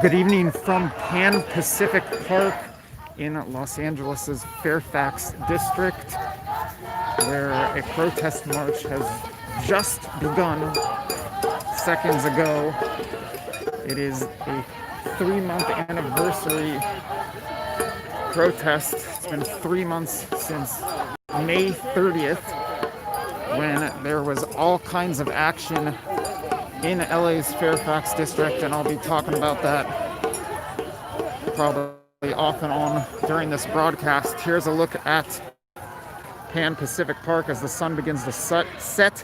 Good evening from Pan Pacific Park in Los Angeles' Fairfax district, where a protest march has just begun seconds ago. It is a 3-month anniversary protest. It's been 3 months since May 30th, when there was all kinds of action in LA's Fairfax district, and I'll be talking about that probably off and on during this broadcast. Here's a look at Pan Pacific Park as the sun begins to set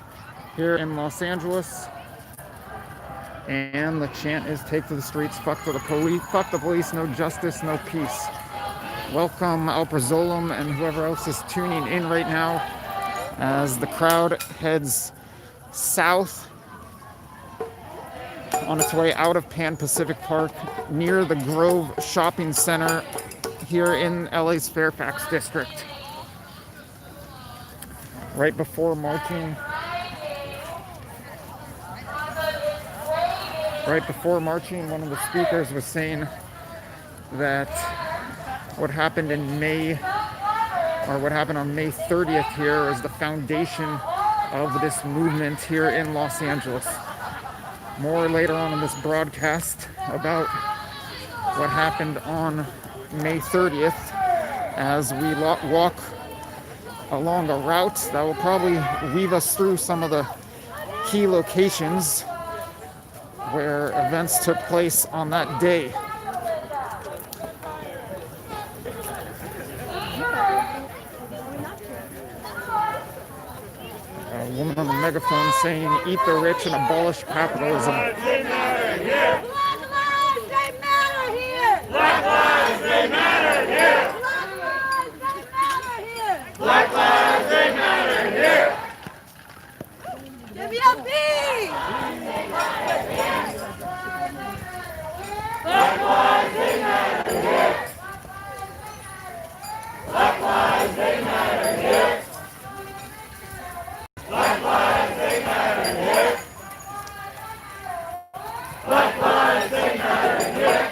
here in Los Angeles. And the chant is "Take to the streets, fuck to the police, fuck the police, no justice, no peace." Welcome Alprazolum and whoever else is tuning in right now as the crowd heads south on its way out of Pan Pacific Park near the Grove Shopping Center here in LA's Fairfax district. Right before marching, one of the speakers was saying that what happened on May 30th here is the foundation of this movement here in Los Angeles. More later on in this broadcast about what happened on May 30th as we walk along a route that will probably weave us through some of the key locations where events took place on that day. A woman on the megaphone saying, "Eat the rich and abolish capitalism." Black lives, they matter here! Black lives, they matter here! Black lives, they matter here! Black lives, they matter here! Give me a B! Black lives, they matter here! Black lives, they matter here! Black lives, they matter here! Black lives, they matter here!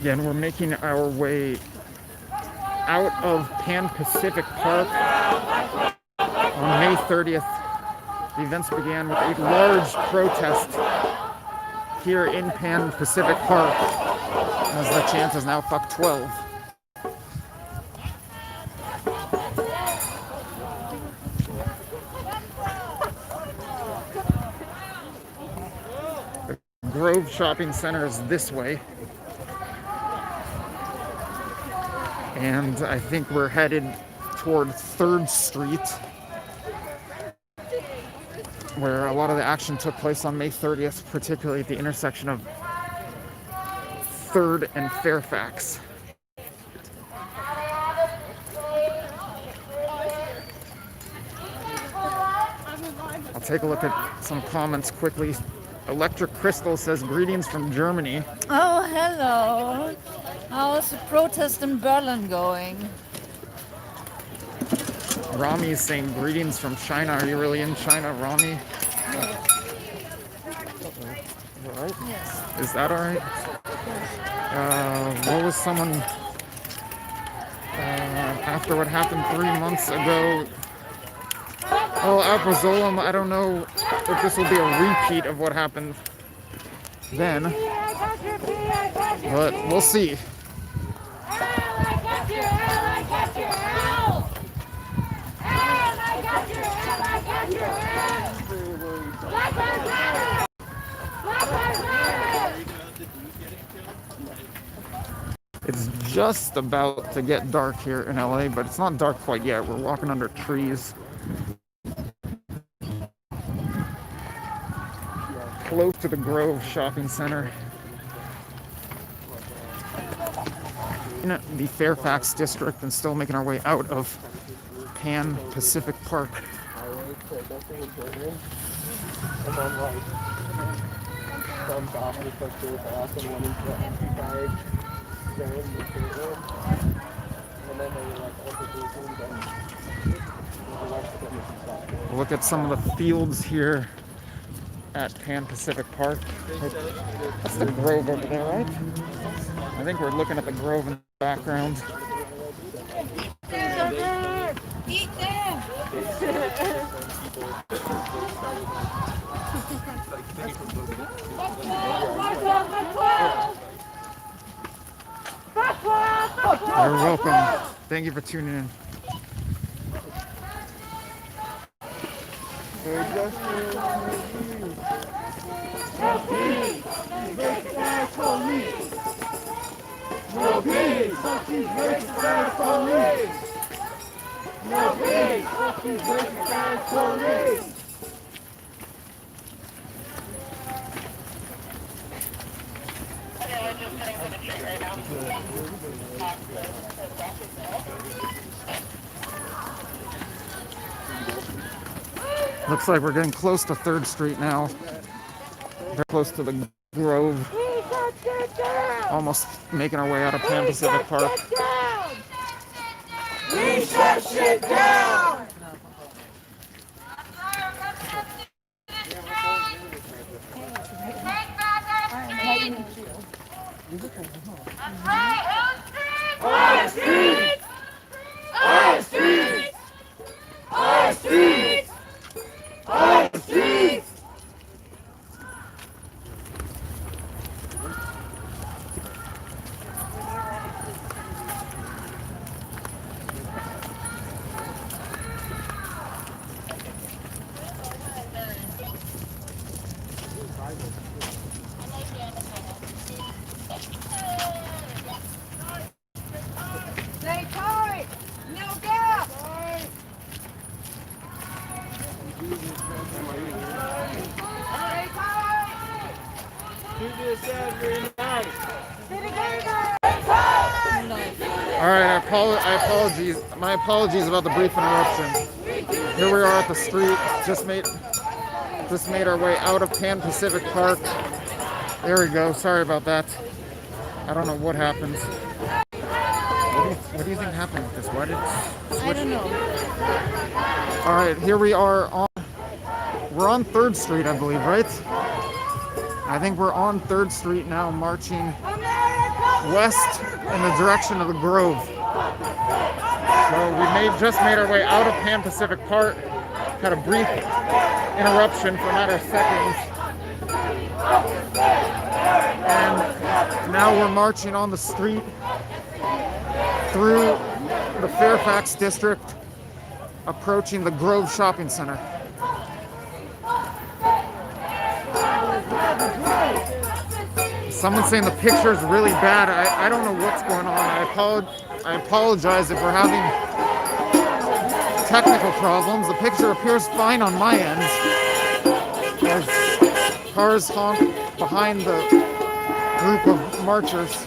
Again, we're making our way out of Pan Pacific Park on May 30th. The events began with a large protest here in Pan Pacific Park, as the chant is now "Fuck 12." The Grove Shopping Center is this way. And I think we're headed toward 3rd Street, where a lot of the action took place on May 30th, particularly at the intersection of 3rd and Fairfax. I'll take a look at some comments quickly. Electric Crystal says, "Greetings from Germany." Oh, hello. How's the protest in Berlin going? Rami is saying, "Greetings from China." Are you really in China, Rami? Is that right? Yes. Is that all right? What was someone after what happened 3 months ago? Oh, Alprazolum, I don't know if this will be a repeat of what happened then, but we'll see. It's just about to get dark here in LA, but it's not dark quite yet. We're walking under trees, close to the Grove Shopping Center in the Fairfax district, and still making our way out of Pan Pacific Park. Look at some of the fields here at Pan Pacific Park. That's the Grove over there, right? I think we're looking at the Grove in the background. Eat them! You're welcome. Thank you for tuning in. Looks like we're getting close to 3rd Street now. Very close to the Grove. Almost making our way out of Pan Pacific Park. We shut shit down! Our streets! Our streets! Our streets! Our streets! Stay tight! No gap! Stay tight! Alright, my apologies about the brief interruption. Here we are at the street. Just made our way out of Pan Pacific Park. There we go. Sorry about that. I don't know what happened. What do you think happened with this? Why did it switch? I don't know. Alright, here we are we're on 3rd Street, I believe, right? I think we're on 3rd Street now, marching west in the direction of the Grove. So we just made our way out of Pan Pacific Park. Had a brief interruption for a matter of seconds. And now we're marching on the street through the Fairfax district, approaching the Grove Shopping Center. Someone's saying the picture is really bad. I don't know what's going on. I apologize if we're having technical problems. The picture appears fine on my end, as cars honk behind the group of marchers.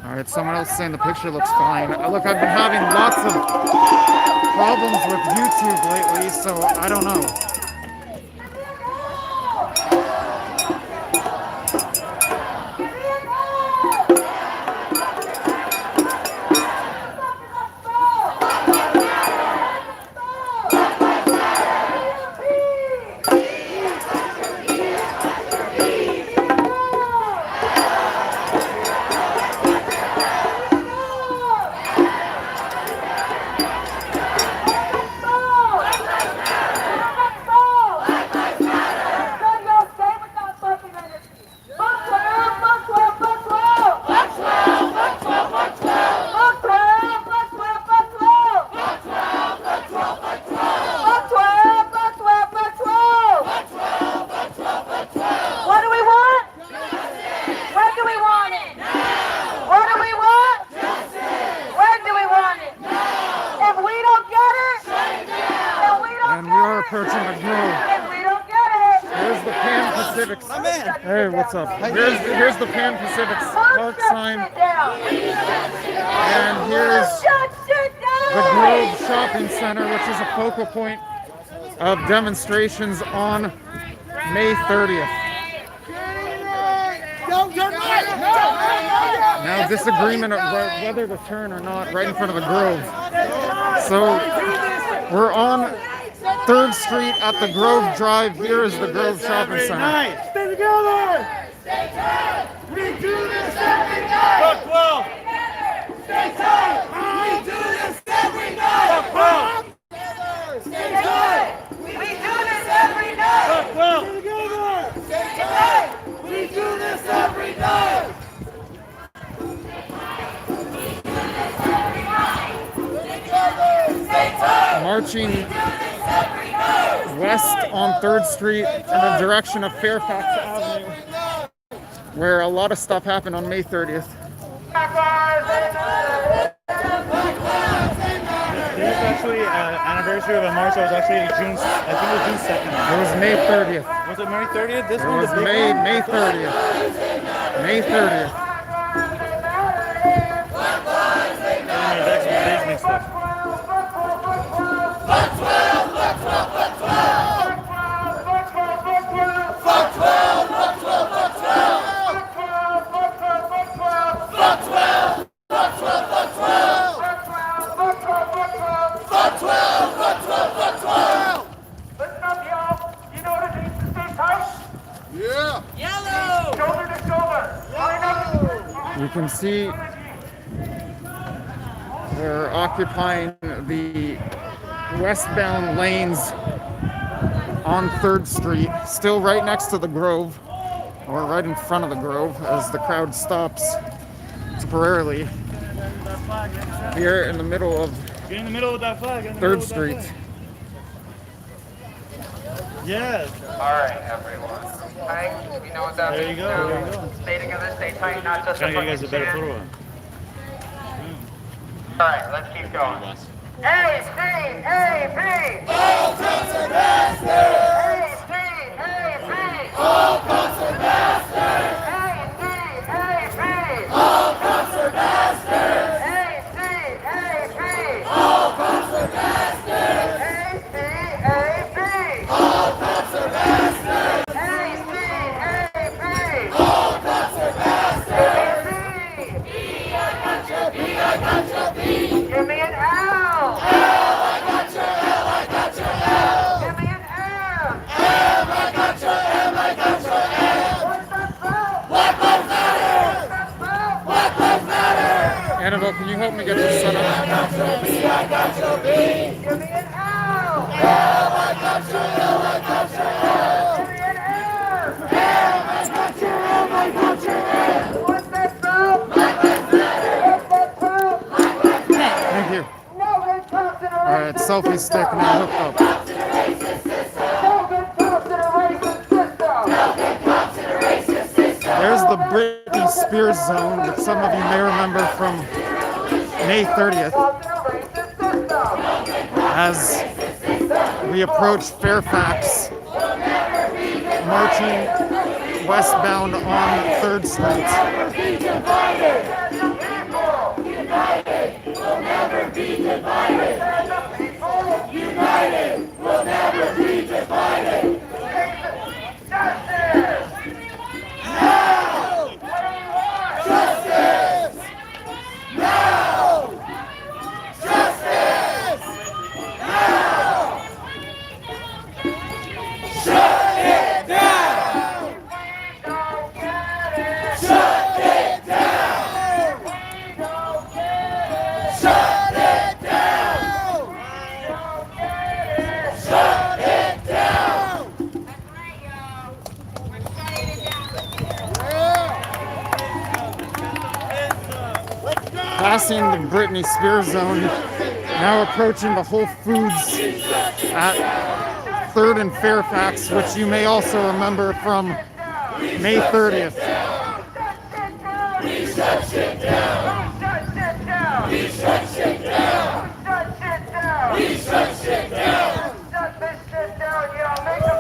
Alright, someone else saying the picture looks fine. Look, I've been having lots of problems with YouTube lately, so I don't know. Pacific's. My man. Hey, what's up? Here's the Pan Pacific's park sign, and here's the Grove Shopping Center, which is a focal point of demonstrations on May 30th. Now disagreement of whether to turn or not right in front of the Grove. So we're on 3rd Street at the Grove Drive. Here is the Grove Shopping Center. Stay together! Stay tight! We do this every night! Fuck 12! Stay tight! We do this every night! Fuck 12! Stay tight! We do this every night! Fuck 12! Stay together! Stay tight! We do this every night! Marching west on 3rd Street in the direction of Fairfax Avenue, where a lot of stuff happened on May 30th. This is actually an anniversary of a march that was actually June, I think it was June 2nd. It was May 30th. Was it May 30th? This It one was the big May one? 30th. May 30th. That's mixed up. You can see they're occupying the westbound lanes on 3rd Street, still right next to the Grove, or right in front of the Grove, as the crowd stops temporarily here in the middle of Get in the middle with that flag. 3rd Street. Yes. All right, everyone. Tight. We know what that There you means go. now. There you go. Stay together, stay tight, not just Trying a to get you guys a fucking better chant. photo one. All right, let's keep going. A-P-A-P. All cops are bastards! A-P-A-P. All cops are bastards! A-P-A-P. All cops are bastards! A-P-A-P. All cops are bastards! A-P-A-P. All cops are bastards! A-P-A-P. All cops are bastards! A-P. I got your B! Give me an L. I got your L! I got your L! Give me an M. I got your M! I got your M! What's that spell? Black Lives Matter! That spell? Black Lives Matter! Annabelle, can you help me get this set up? I got your B! I got your B! Give me an L. L! I got your L! I got your L! Give me an M. M! I got your M! I got your M! What's that spell? Black Lives Matter! What's that spell? Thank you. No good cops in a All right, racist selfie stick system. now hooked up. No good cops in a racist system. There's the Britney Spears zone that some of you may remember from May 30th Cops in a racist system. as we approach Fairfax, marching westbound on 3rd Street. Passing the Britney Spears zone, now approaching the Whole Foods at 3rd and Fairfax, which you may also remember from May 30th. We shut shit down! We shut shit down! We shut shit down! Shut this shit down, yeah. Make the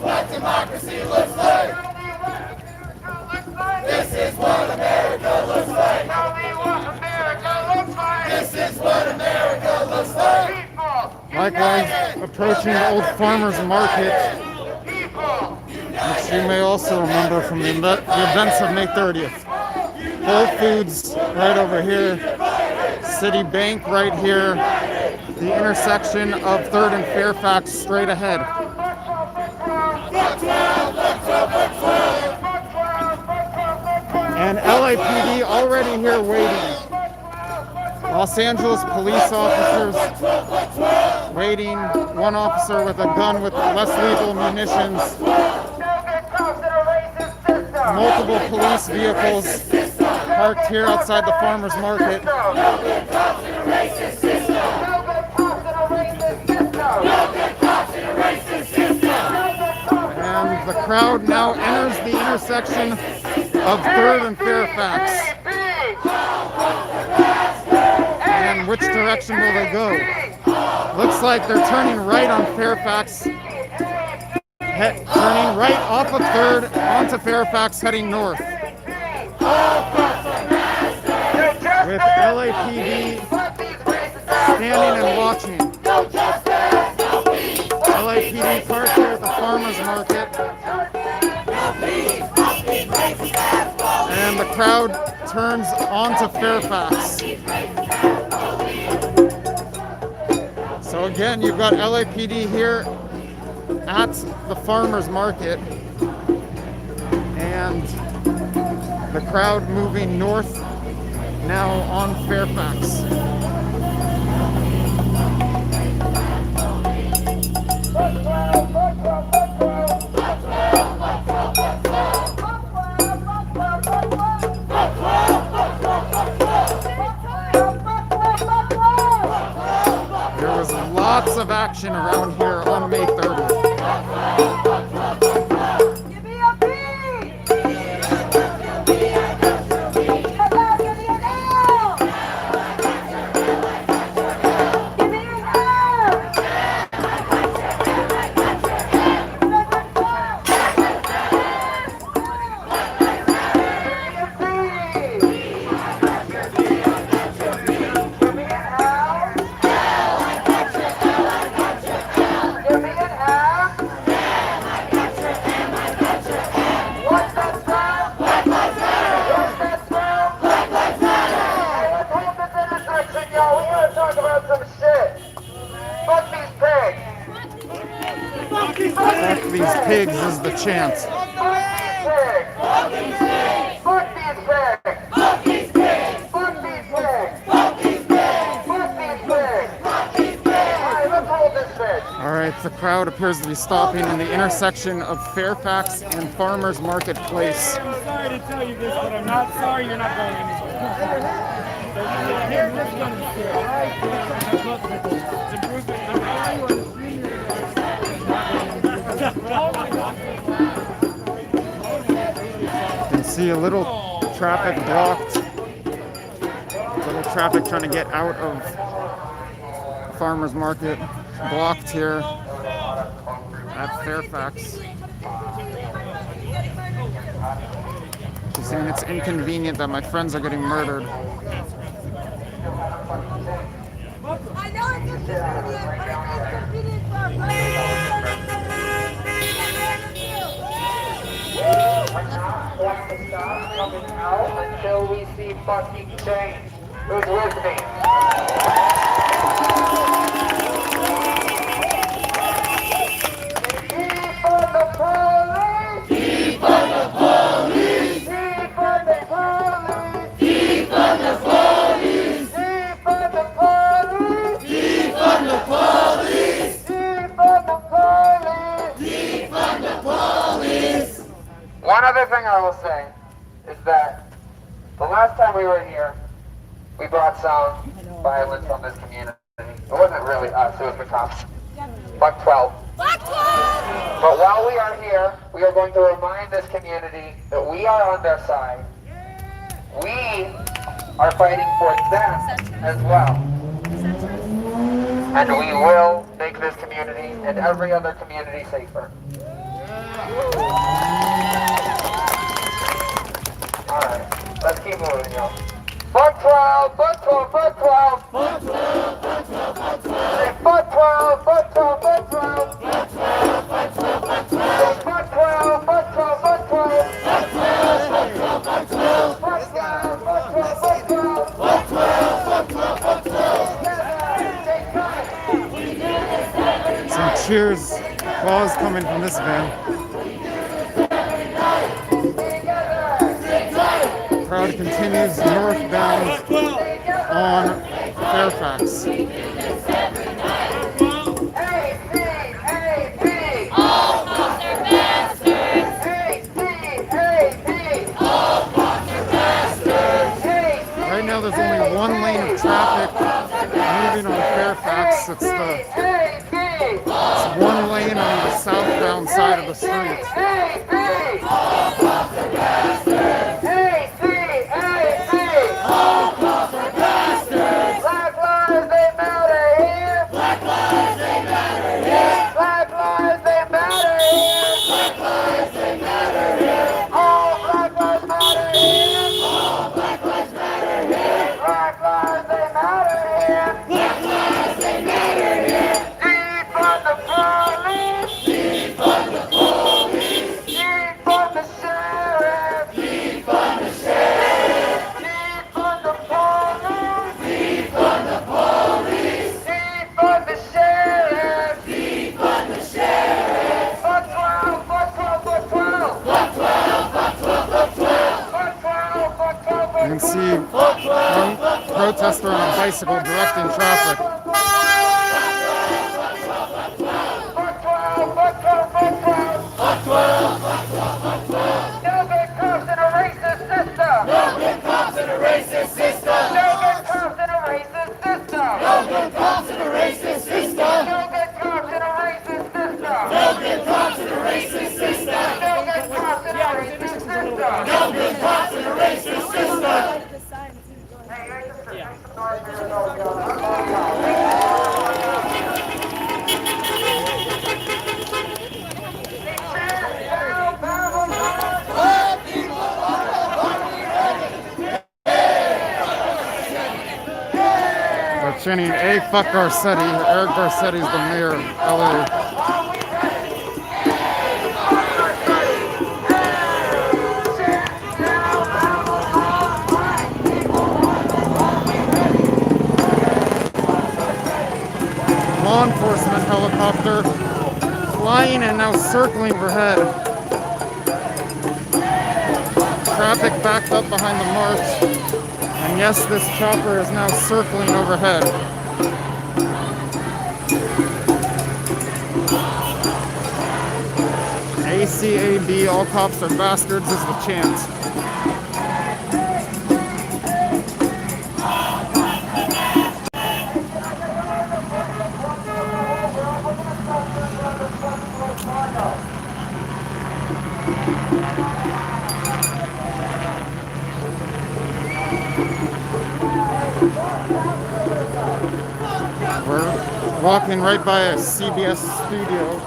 what democracy looks like. This is what America looks like. This is what America looks like. Likewise, approaching the old farmers market, which you may also remember from the events of May 30th. Whole Foods right over here, City Bank right here, the intersection of 3rd and Fairfax straight ahead. And LAPD already here waiting. Los Angeles police officers waiting, one officer with a gun with less lethal munitions, multiple police vehicles parked here outside the farmers market. And the crowd now enters the intersection of 3rd and Fairfax. And which direction will they go? Looks like they're turning right on Fairfax, turning right off of 3rd onto Fairfax, heading north. With LAPD standing and watching. LAPD parked here at the farmers market. And the crowd turns onto Fairfax. So again, you've got LAPD here at the farmers market and the crowd moving north now on Fairfax. There was lots of action around here on May 30th. Give me a beat! Give me an Fuck these pigs is the chant. Alright, the crowd appears to be stopping in the intersection of Fairfax and Farmers Marketplace. I'm sorry to tell you this, but I'm not sorry you're not going anywhere. Here, this one is here, alright? It's improvement. You can see a little traffic blocked. Little traffic trying to get out of Farmers Market. Blocked here at Fairfax. She's saying it's inconvenient that my friends are getting murdered. I know it's inconvenient, but it's inconvenient for us. We're not going to stop coming out until we see fucking change. Who's with me? One other thing I will say is that the last time we were here, we brought some violence on this community. It wasn't really us, it was the cops. Buck 12. Buck 12! But while we are here, we are going to remind this community that we are on their side. We are fighting for them as well. And we will make this community and every other community safer. Alright, let's keep moving, y'all. Buck 12, buck 12, buck 12. Say buck 12, buck 12, buck 12. Say buck 12, buck 12, buck 12. Buck 12, buck 12, buck 12. Some cheers, applause coming from this van. The crowd continues northbound on Fairfax. Right now there's only one lane of traffic moving on Fairfax. It's one lane on the southbound side of the street. Black lives, they matter here. Black lives, they matter here. Black lives, they matter here. Black lives, they matter here. All black lives matter here. All black lives matter here. Black lives, they matter here. Black lives, they matter here. Defund the police. Defund the police. Defund the sheriff. Defund the sheriff. Defund the police. Defund the police. Defund the sheriff. Defund the sheriff. Buck 12, buck 12, buck 12. Buck 12, buck 12, buck 12. Buck 12, buck 12, buck 12. You can see one protester on a bicycle directing traffic. Buck 12, buck 12, buck 12. Buck 12, buck 12, buck 12. No good cops in a racist system. No good cops in a racist system. No good cops in a racist system. No good cops in a racist system. No good cops in a racist system. No good cops in a racist system. No good cops in a racist system. No good cops in a racist system. Hey, make some noise here. They're chanting, "Hey, fuck Garcetti." Eric Garcetti is the mayor of LA. Law enforcement helicopter flying and now circling overhead. Traffic backed up behind the march. And yes, this chopper is now circling overhead. ACAB, all cops are bastards, is the chant. We're walking right by a CBS studio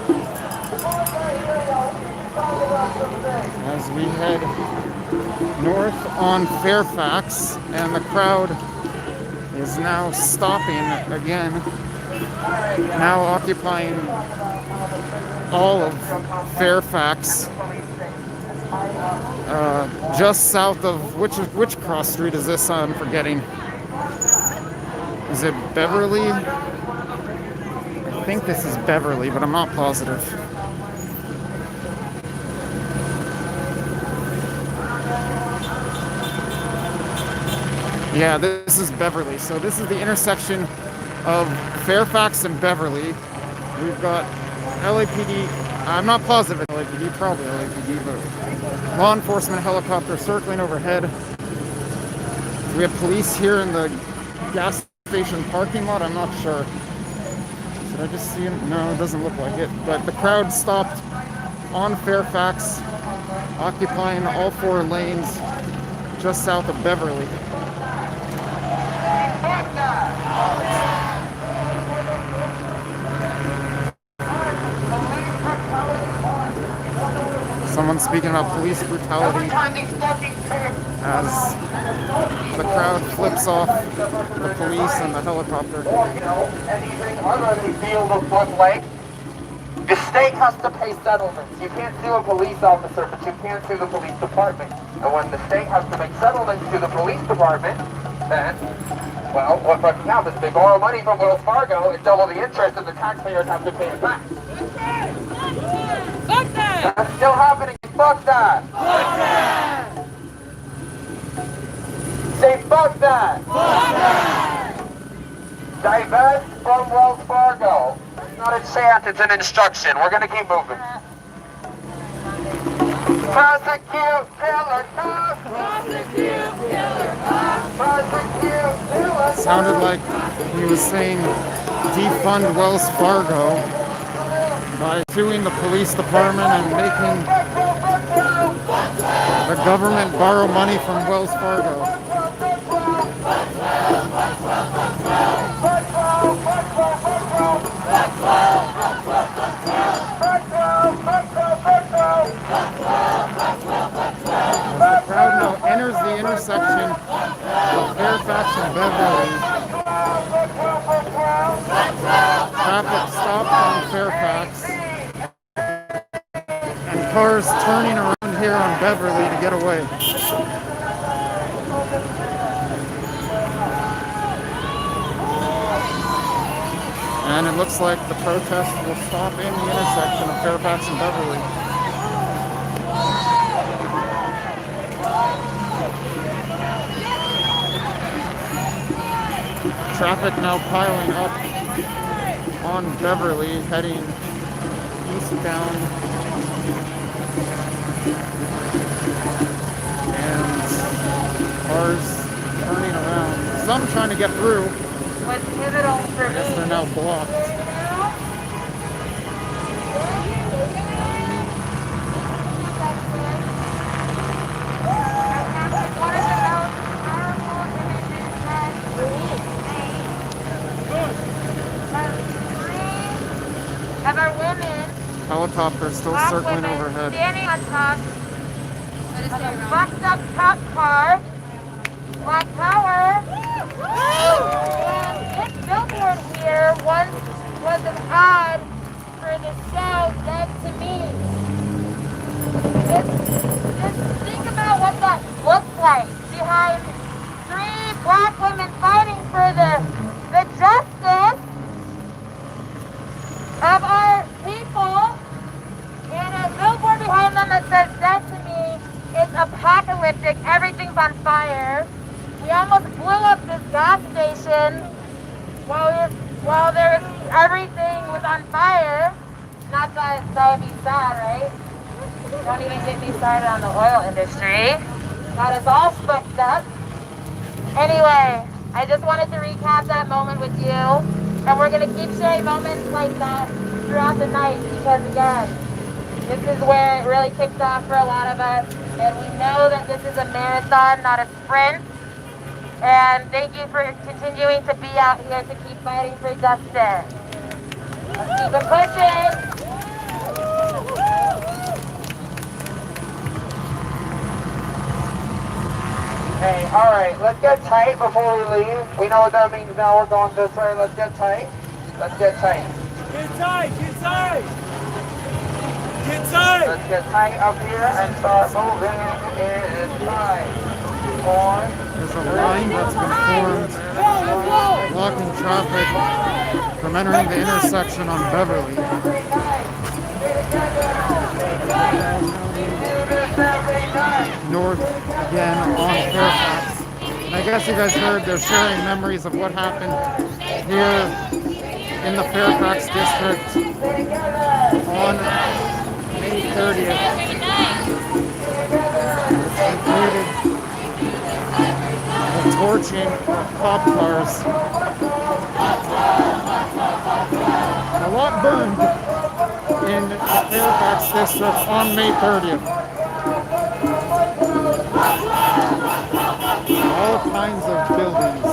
as we head north on Fairfax, and the crowd is now stopping again, now occupying all of Fairfax, just south of which cross street is this? I'm forgetting. Is it Beverly? I think this is Beverly, but I'm not positive. Yeah, this is Beverly. So this is the intersection of Fairfax and Beverly. We've got LAPD. I'm not positive it's LAPD, probably LAPD, but law enforcement helicopter circling overhead. We have police here in the gas station parking lot. I'm not sure. Should I just see him? No, it doesn't look like it. But the crowd stopped on Fairfax, occupying all four lanes just south of Beverly. Someone speaking about police brutality as the crowd flips off the police and the helicopter. Anything other than field of foot length, the state has to pay settlements. You can't sue a police officer, but you can sue the police department. And when the state has to make settlements to the police department, then, well, what happens? They borrow money from Wells Fargo and double the interest, and the taxpayers have to pay it back. Fuck that! That's still happening. Fuck that! Fuck that! Say fuck that! Fuck that! Divest from Wells Fargo. It's not a chant, it's an instruction. We're gonna keep moving. Prosecute killer cops! Prosecute killer cops! Prosecute killer cops! Sounded like he was saying defund Wells Fargo by suing the police department and making the government borrow money from Wells Fargo. As the crowd now enters the intersection of Fairfax and Beverly, traffic stopped on Fairfax, and cars turning around here on Beverly to get away. And it looks like the protest will stop in the intersection of Fairfax and Beverly. Traffic now piling up on Beverly, heading eastbound, and cars turning around. Some trying to get through. What's pivotal for I guess they're now blocked. Of our women Helicopter still black circling women overhead. standing on top of a fucked up cop car. Black Power. And this billboard here once was an ad for the show Dead to Me. Just think about what that looks like behind three black women fighting for the justice of our people, and a billboard behind them that says "Dead to Me." It's apocalyptic. Everything's on fire. We almost blew up this gas station while everything was on fire. Not that would be sad, right? Don't even get me started on the oil industry. Got us all fucked up. Anyway, I just wanted to recap that moment with you. And we're going to keep sharing moments like that throughout the night because, again, this is where it really kicks off for a lot of us. And we know that this is a marathon, not a sprint. And thank you for continuing to be out here to keep fighting for justice. Let's keep it pushing. Hey, alright, let's get tight before we leave. We know what that means now. We're going this way. Let's get tight. Let's get tight. Get tight, get tight. Get tight. Let's get tight up here and start moving inside. On. There's a line that's been formed blocking traffic from entering the intersection on Beverly. North again on Fairfax. And I guess you guys heard they're sharing memories of what happened here in the Fairfax district on May 30th. It's included the torching of cop cars. A lot burned in the Fairfax district on May 30th. All kinds of buildings.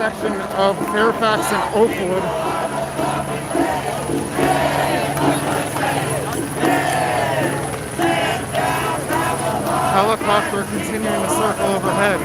intersection of Fairfax and Oakwood. Helicopter continuing to circle overhead.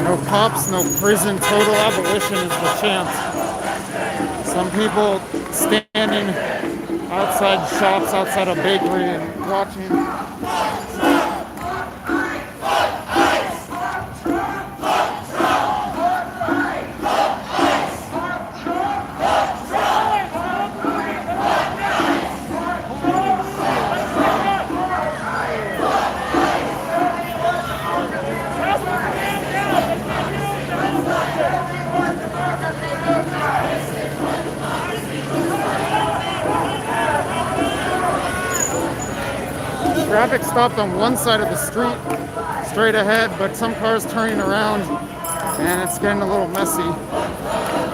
No cops, no prison, total abolition is the chant. Some people standing outside shops, outside a bakery and watching. Traffic stopped on one side of the street, straight ahead, but some cars turning around, and it's getting a little messy.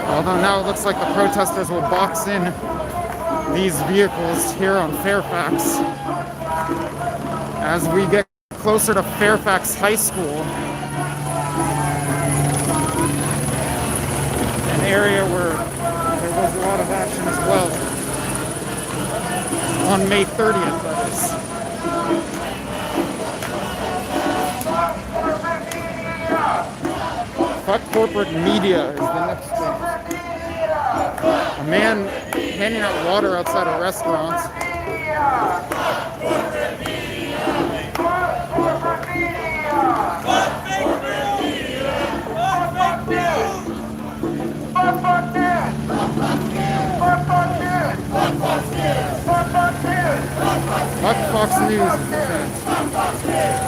Although now it looks like the protesters will box in these vehicles here on Fairfax. As we get closer to Fairfax High School, an area where there was a lot of action as well. On May 30th, that is. Fuck corporate media is the next thing. A man handing out water outside of restaurants. Fuck Fox News is the chant.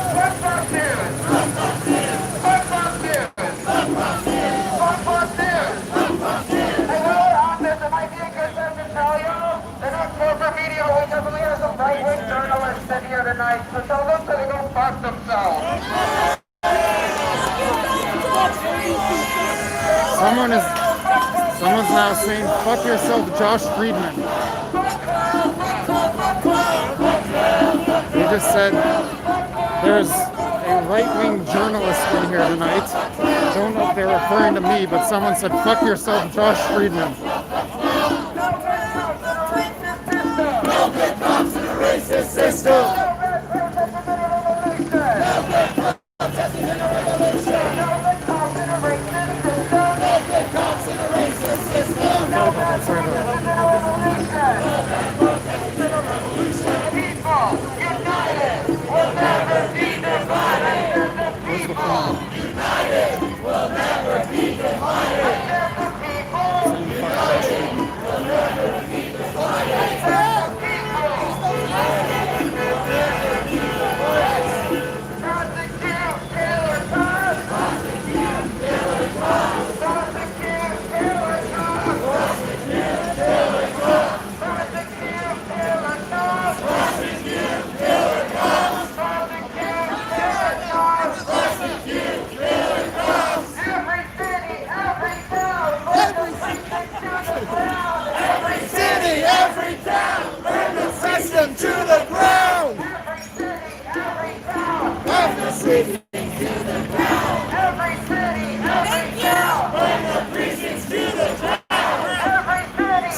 Tonight, so tell them to go fuck themselves. Someone's now saying, fuck yourself, Josh Friedman. He just said, there's a right-wing journalist in here tonight. I don't know if they're referring to me, but someone said, fuck yourself, Josh Friedman. Racist system.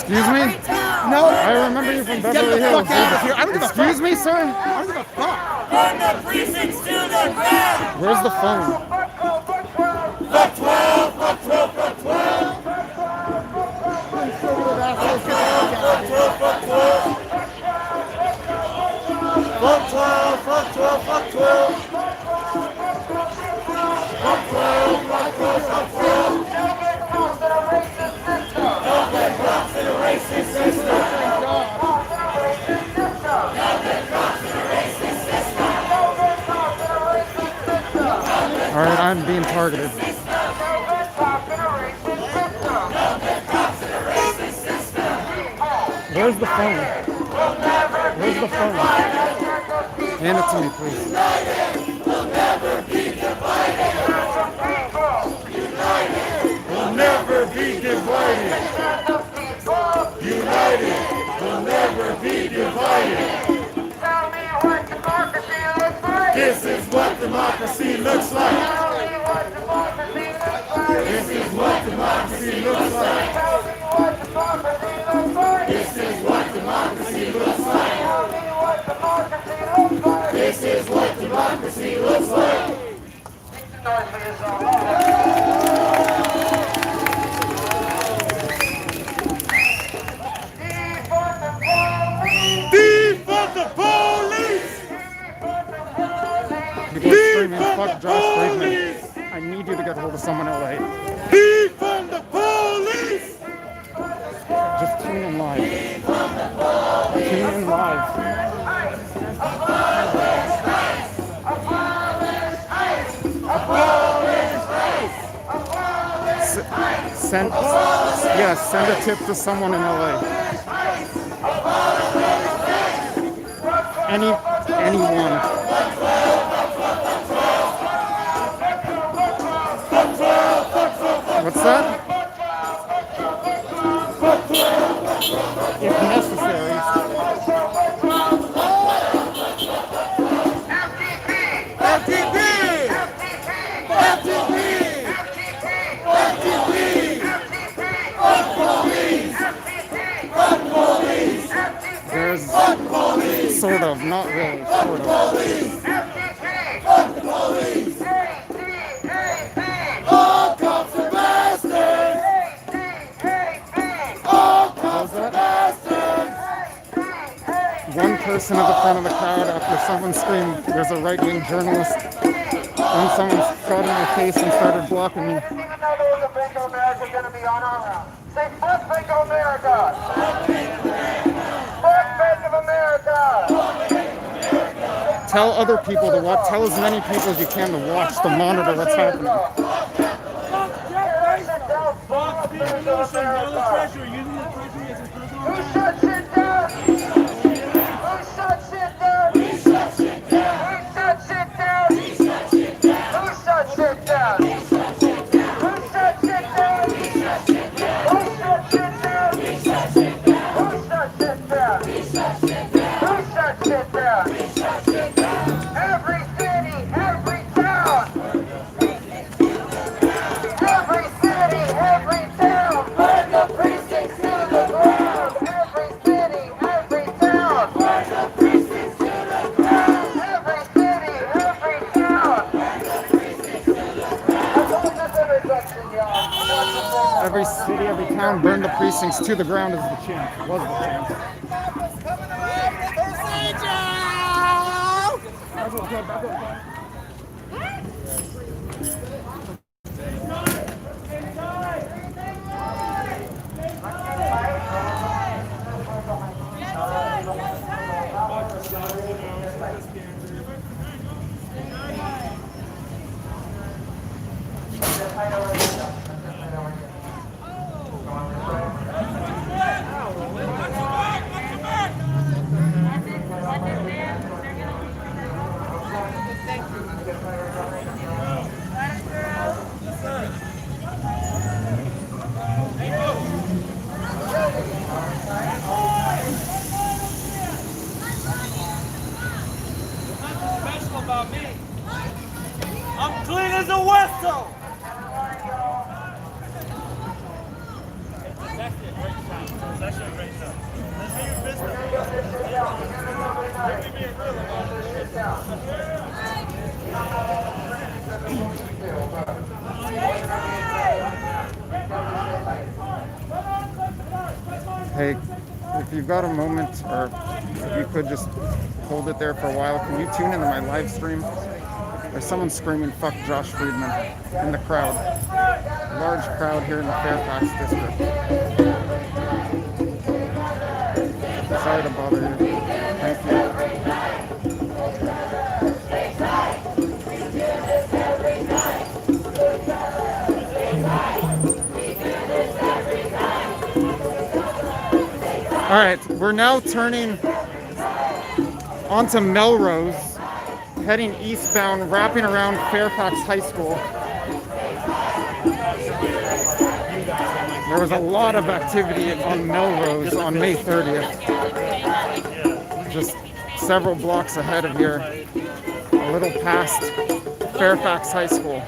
Excuse me? No. I remember you from Beverly Hills. Get the fuck out of here. I don't give a fuck. Excuse me, sir? I don't give a fuck. Burn the precincts to the ground! Where's the phone? Fuck 12, fuck 12, fuck 12! Fuck 12, fuck 12! Fuck 12, fuck 12, fuck 12! Fuck 12, fuck 12, fuck 12! Racist system. All right, I'm being targeted. Where's the phone? Where's the phone? Hand it to me, please. We'll never be divided. United. We'll never be divided. Tell me what democracy looks like. This is what democracy looks like. Tell me what democracy looks like. This is what democracy looks like. Tell me what democracy looks like. This is what democracy looks like. Tell me what democracy looks like. This is what democracy looks like. Noise for yourself. Defund the police! People are screaming, fuck Josh Friedman. I need you to get hold of someone in LA. Defund the police! Just tune in live. Tune in live. Send a tip to someone in LA. Anyone. What's that? If necessary. FTP! FTP! FTP! Fuck police! Fuck police! There's sort of, not really, sort of. Fuck the police! All cops are bastards! All cops are bastards! One person at the front of the crowd after someone screamed, there's a right-wing journalist, and someone shot in my face and started blocking me. Even though there was a Bank of America going to be on our round. Say, fuck Bank of America! Fuck Bank of America! Tell other people to watch, tell as many people as you can to watch, to monitor what's happening. Fuck the illusion, no the treasury, using the treasury as a personal Who shut shit down? Who shut shit down? Who shut shit down? Who shut shit down? Who shut shit down? Who shut shit down? Who shut shit down? Who shut shit down? Who shut shit down? Who shut shit down? Who shut shit down? Who shut shit down? Every city, every town. Every city, every town. Burn the precincts to the ground. Every city, every town. Burn the precincts to the ground. Every city, every town. Burn the precincts to the ground. I told this introduction, y'all. Every city, every town, burn the precincts to the ground is the chant. Was the chant. about me. I'm clean as a whistle. That's it, great shot. That's actually a great shot. That's how you missed it. Give me a real Hey, if you've got a moment, or if you could just hold it there for a while, can you tune into my live stream? There's someone screaming, "Fuck Josh Friedman," in the crowd. Large crowd here in the Fairfax district. Sorry to bother you. Thank you. All right, we're now turning onto Melrose, heading eastbound, wrapping around Fairfax High School. There was a lot of activity on Melrose on May 30th. Just several blocks ahead of here, a little past Fairfax High School.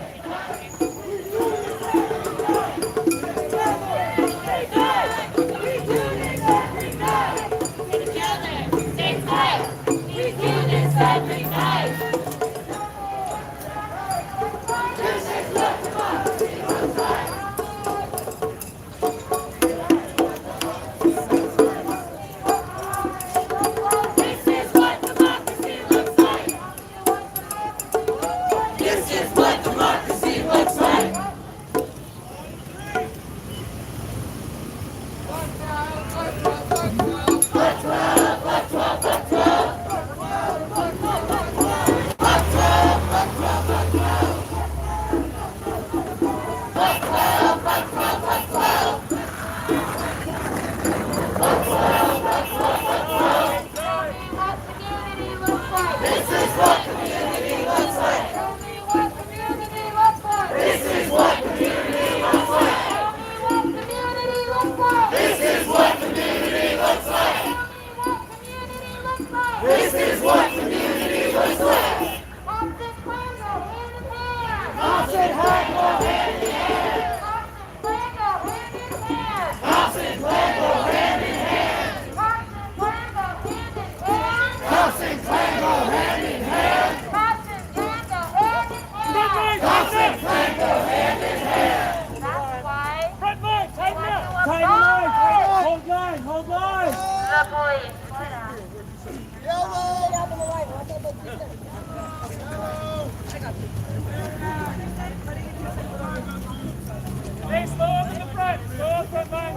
Hey, slow up in the front. Slow up front line.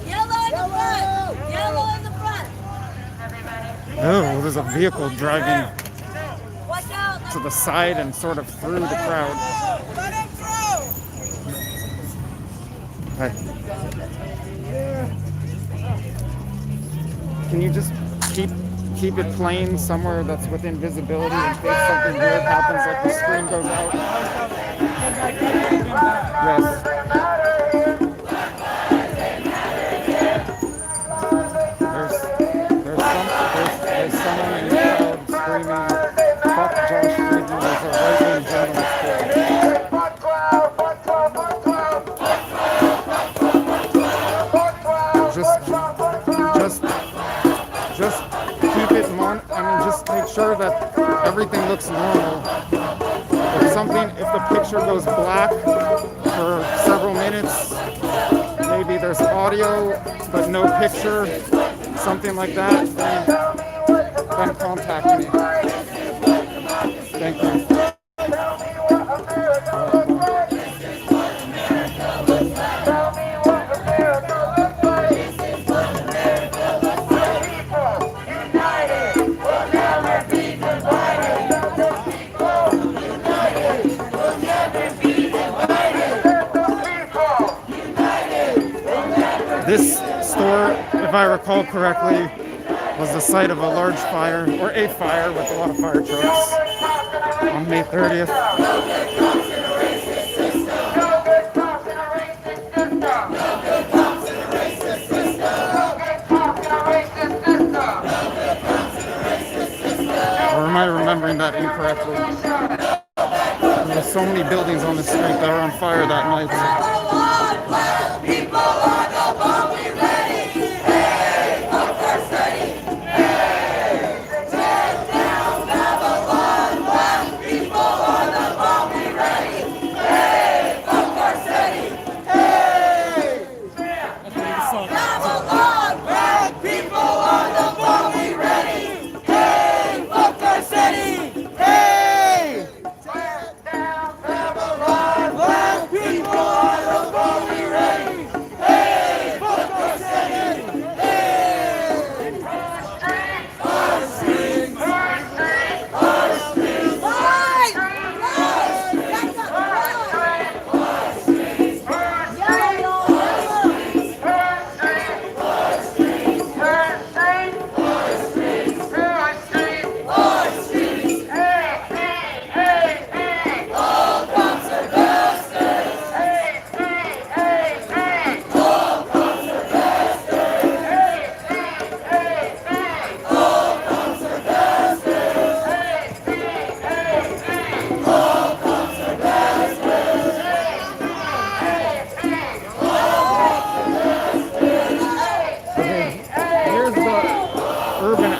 Yellow in the front. Yellow in the front. Oh, there's a vehicle driving Watch out. to the side and sort of through the crowd. Let him through! Hi. Can you just keep it playing somewhere that's within visibility in case something weird happens, like the screen goes out? Yes. There's someone in the crowd screaming, "Fuck Josh Friedman as a right-wing journalist." Just keep it just make sure that everything looks normal. If the picture goes black for several minutes, maybe there's audio but no picture, something like that, then contact me. Thank you. This store, if I recall correctly, was the site of a large fire, or a fire with a lot of fire trucks on May 30th. Or am I remembering that incorrectly? There's so many buildings on the street that are on fire that night.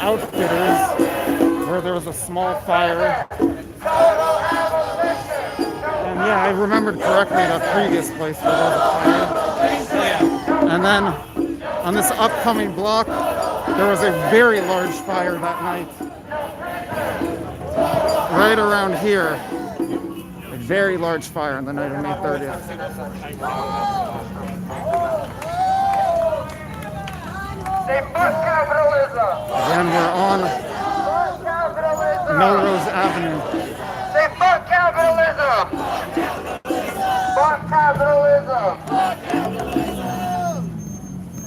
Outfitters where there was a small fire. And yeah, I remembered correctly the previous place where there was a fire. And then on this upcoming block, there was a very large fire that night. Right around here. A very large fire on the night of May 30th. Say fuck capitalism! Again, we're on Fuck capitalism! Melrose Avenue. Say fuck capitalism! Fuck capitalism!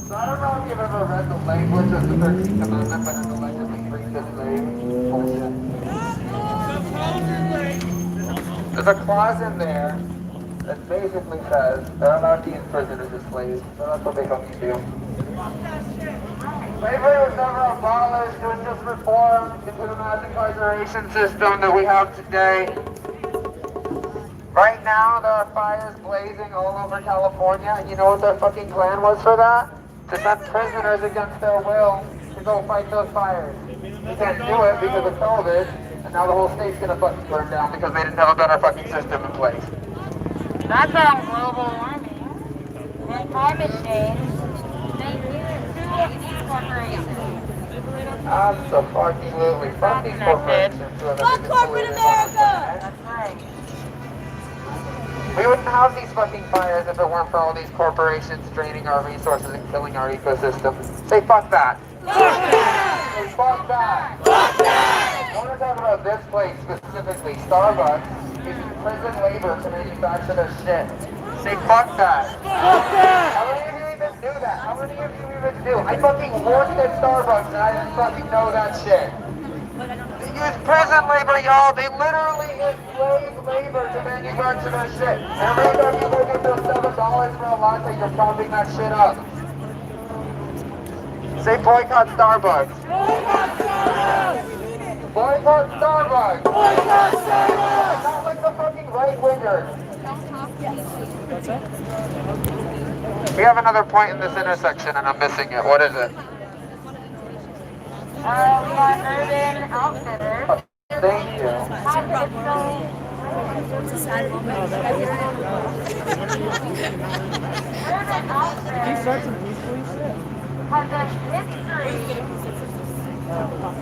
So I don't know if you've ever read the language of the 13th Amendment, but it's allegedly free to slave. Bullshit. There's a clause in there that basically says they're allowed to use prisoners as slaves, so that's what they fucking do. Slavery was never abolished, it was just reformed into the mass incarceration system that we have today. Right now, there are fires blazing all over California, and you know what their fucking plan was for that? To send prisoners against their will to go fight those fires. They can't do it because of COVID, and now the whole state's gonna fucking burn down because they didn't have a better fucking system in place. That's on global warming and climate change. Thank you to these corporations. Absolutely. Fuck these corporations. Fuck corporate America! That's right. We wouldn't have these fucking fires if it weren't for all these corporations draining our resources and killing our ecosystem. Say fuck that. Say fuck that. I want to talk about this place specifically. Starbucks uses prison labor to manufacture their shit. Say fuck that. How many of you even do that? How many of you even do? I fucking worked at Starbucks and I didn't fucking know that shit. They use prison labor, y'all. They literally enslave labor to manufacture that shit. Every time you go get those $7 for a latte, you're pumping that shit up. Say boycott Starbucks. Boycott Starbucks. Boycott Starbucks. Not like the fucking right-wingers. What's that? We have another point in this intersection and I'm missing it. What is it? We got Urban Outfitters. Thank you. Urban Outfitters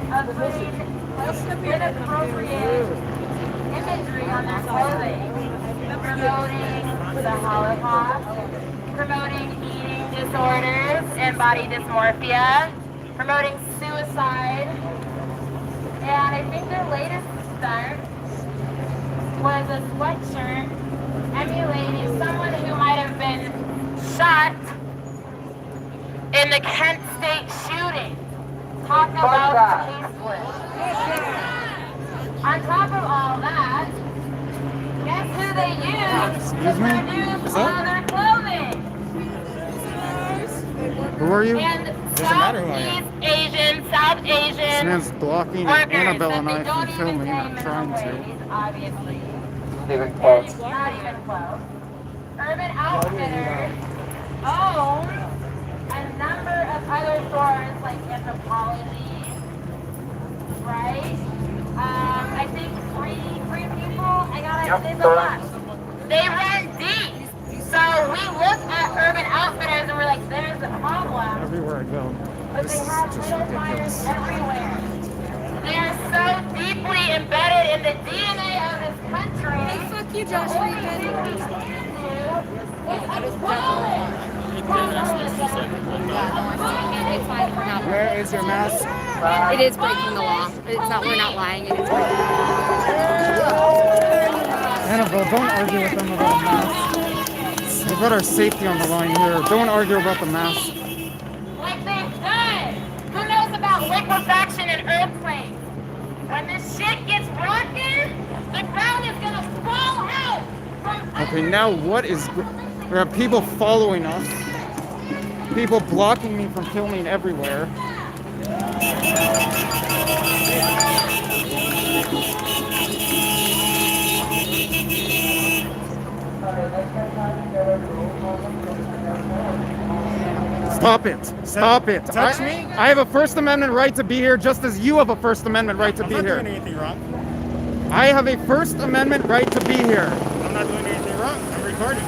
has a history of putting inappropriate imagery on their clothing, promoting the Holocaust, promoting eating disorders and body dysmorphia, promoting suicide, and I think their latest stunt was a sweatshirt emulating someone who might have been shot in the Kent State shooting. Talk about tasteless. On top of all that, guess who they use to produce all their clothing? Who are you? And matter who I am. Southeast Asian, South This Asian man's blocking workers Annabelle that and they I don't from even filming, pay not minimum trying to. wage, obviously. Even close. Not even close. Urban Outfitters owns a number of other stores like Anthropology, right? I think three people. I gotta say the last. They run deep. So we look at Urban Outfitters and we're like, there's a problem. Everywhere I go, But this they is have just little fires ridiculous. everywhere. They are so deeply embedded in the DNA of this country. Hey, fuck you, Josh Friedman. Where is your mask? It is breaking the law. It's not. We're not lying. It is breaking the law. Annabelle, don't argue with them about a mask. We've got our safety on the line here. Don't argue about the mask. Like they should. Who knows about liquefaction and earthquakes? When this shit gets broken, the ground is gonna fall out from Okay, now what is... We have people following us. People blocking me from filming everywhere. Stop it. Stop it. Touch me? I have a First Amendment right to be here just as you have a First Amendment right to I'm be not here. doing anything wrong. I have a First Amendment right to be here. I'm not doing anything wrong. I'm recording.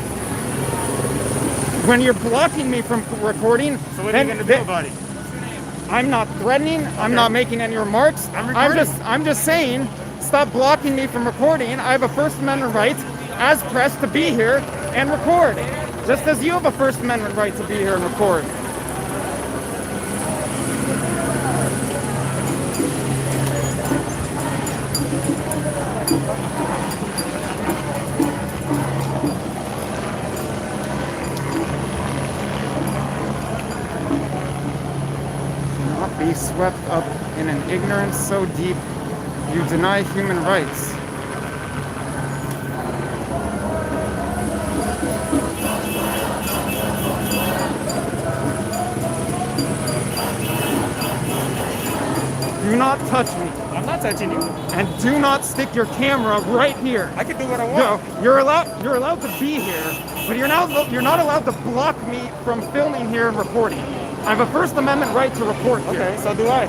When you're blocking me from recording, So what are you going to do about it? I'm not threatening. I'm not making any remarks. I'm I'm just saying, stop blocking me from recording. I have a First Amendment right as press to be here and record. Just as you have a First Amendment right to be here and record. Be swept up in an ignorance so deep you deny human rights. Do not touch me. I'm not touching you. And do not stick your camera right here. I can do what I want. No, you're allowed to be here, but you're not allowed to block me from filming here and recording. I have a First Amendment right to record here. Okay, so do I.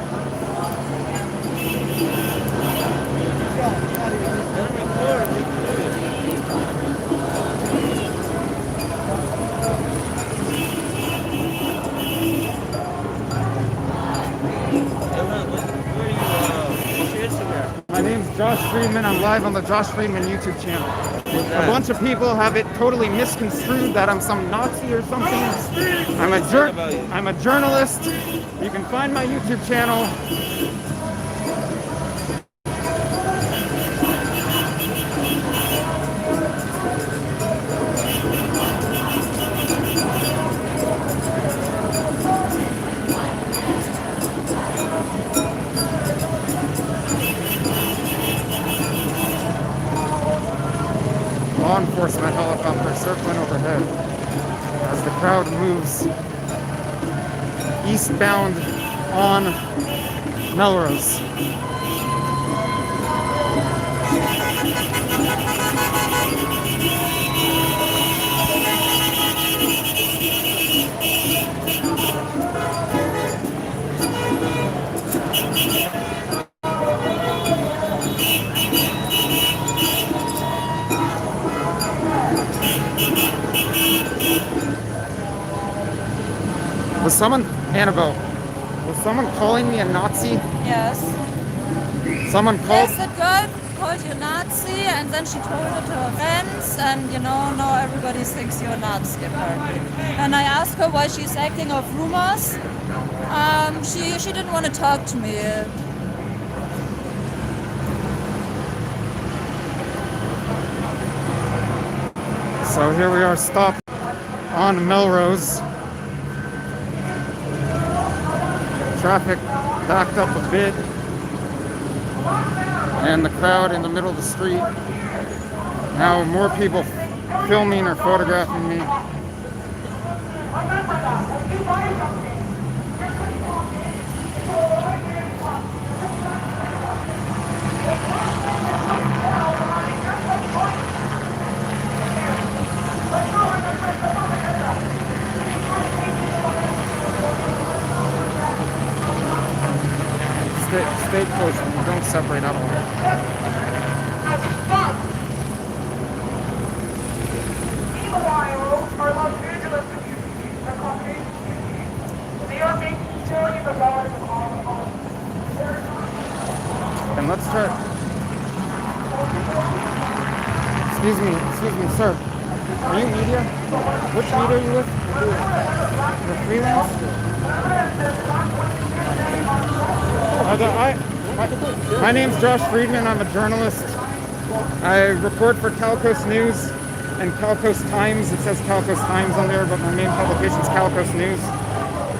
My name's Josh Friedman. I'm live on the Josh Friedman YouTube channel. A bunch of people have it totally misconstrued that I'm some Nazi or something. I'm a journalist. You can find my YouTube channel. Law enforcement helicopter circling overhead as the crowd moves eastbound on Melrose. Was someone, Annabelle, was someone calling me a Nazi? Yes. Someone called? Yes, that girl called you Nazi, and then she told it to her friends, and now everybody thinks you're a Nazi apparently. And I asked her why she's acting off rumors. She didn't want to talk to me. So here we are, stopped on Melrose. Traffic backed up a bit, and the crowd in the middle of the street. Now more people filming or photographing me. Stay close, don't separate at all. Meanwhile, our Los Angeles community, the Caucasian community, they are making millions of dollars of home. And let's try. Excuse me, sir. Are you media? Which media are you with? You're freelance? My name's Josh Friedman. I'm a journalist. I report for Cal Coast News and Cal Coast Times. It says Cal Coast Times on there, but my main publication is Cal Coast News.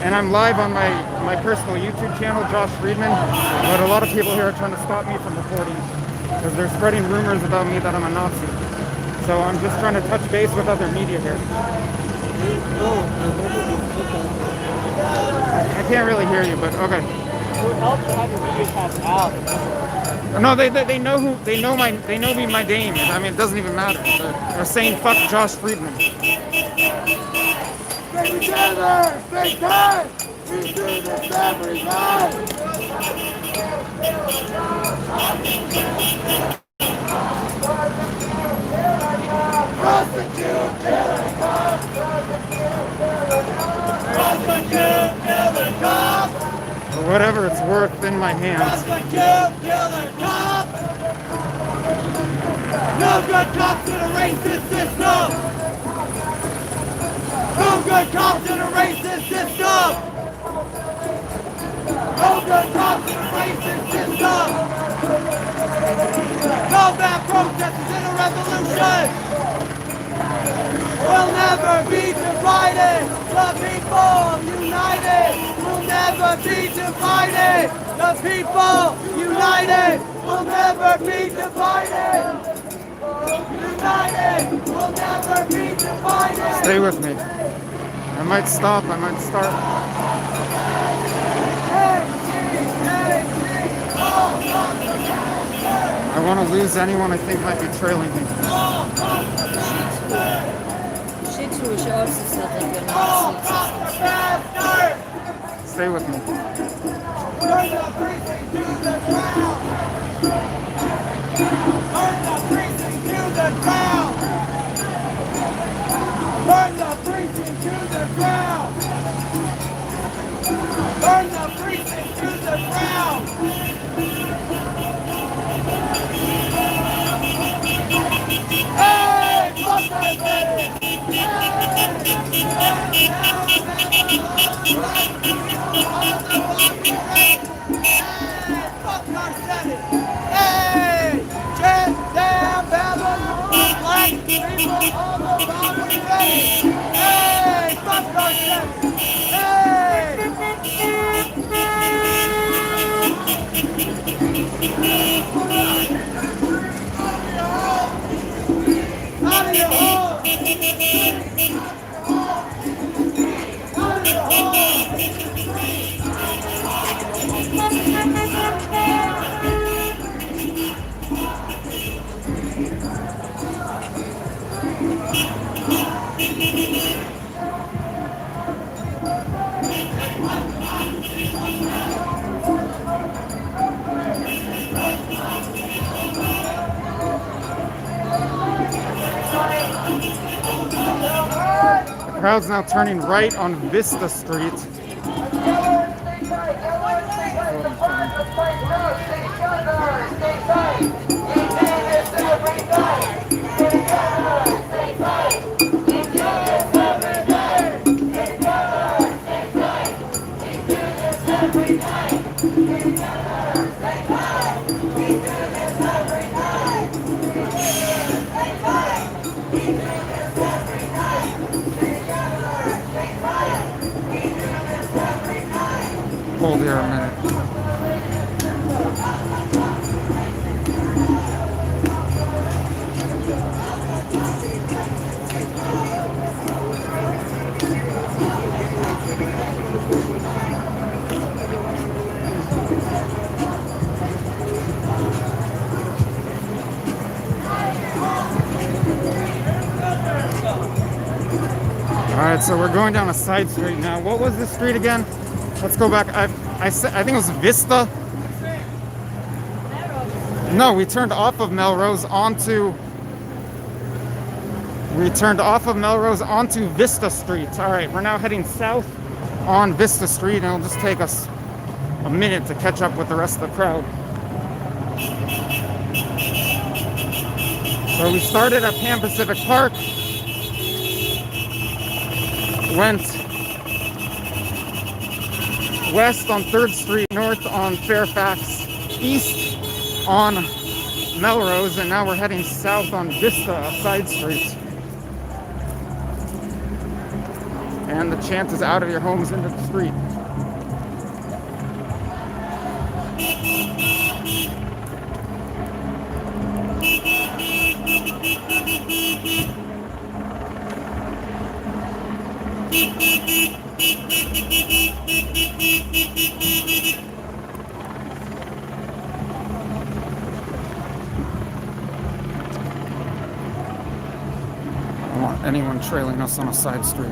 And I'm live on my personal YouTube channel, Josh Friedman. But a lot of people here are trying to stop me from recording because they're spreading rumors about me that I'm a Nazi. So I'm just trying to touch base with other media here. I can't really hear you, but okay. It would help to have your video pass out. No, they know me my name. I mean, it doesn't even matter. They're saying fuck Josh Friedman. Stay together, stay tight. We do this every night. Prosecute, killer cops. Prosecute, killer cops. For whatever it's worth in my hands. Prosecute, killer cops. No good cops in a racist system. No good cops in a racist system. No good cops in a racist system. No bad protesters in a revolution. We'll never be divided. The people united. We'll never be divided. The people united. We'll never be divided. United. We'll never be divided. Stay with me. I might stop, I might start. I want to lose anyone I think might be trailing me. She too, she also said that you're not. Stay with me. Burn the precinct to the ground! Burn the precinct to the ground! Burn the precinct to the ground! Burn the precinct to the ground! Hey, fuck that bitch! Hey, get down, Babylon, black people all about the face. Hey, fuck our Senate. Hey. Out of your home. Out of your home. The crowd's now turning right on Vista Street. Hold here a minute. Alright, so we're going down a side street now. What was this street again? Let's go back. I think it was Vista. No, we turned off of Melrose onto Vista Street. All right, we're now heading south on Vista Street, and it'll just take us a minute to catch up with the rest of the crowd. So we started at Pan Pacific Park, went west on 3rd Street, north on Fairfax, east on Melrose, and now we're heading south on Vista, a side street. And the chant is out of your homes into the street. I don't want anyone trailing us on a side street.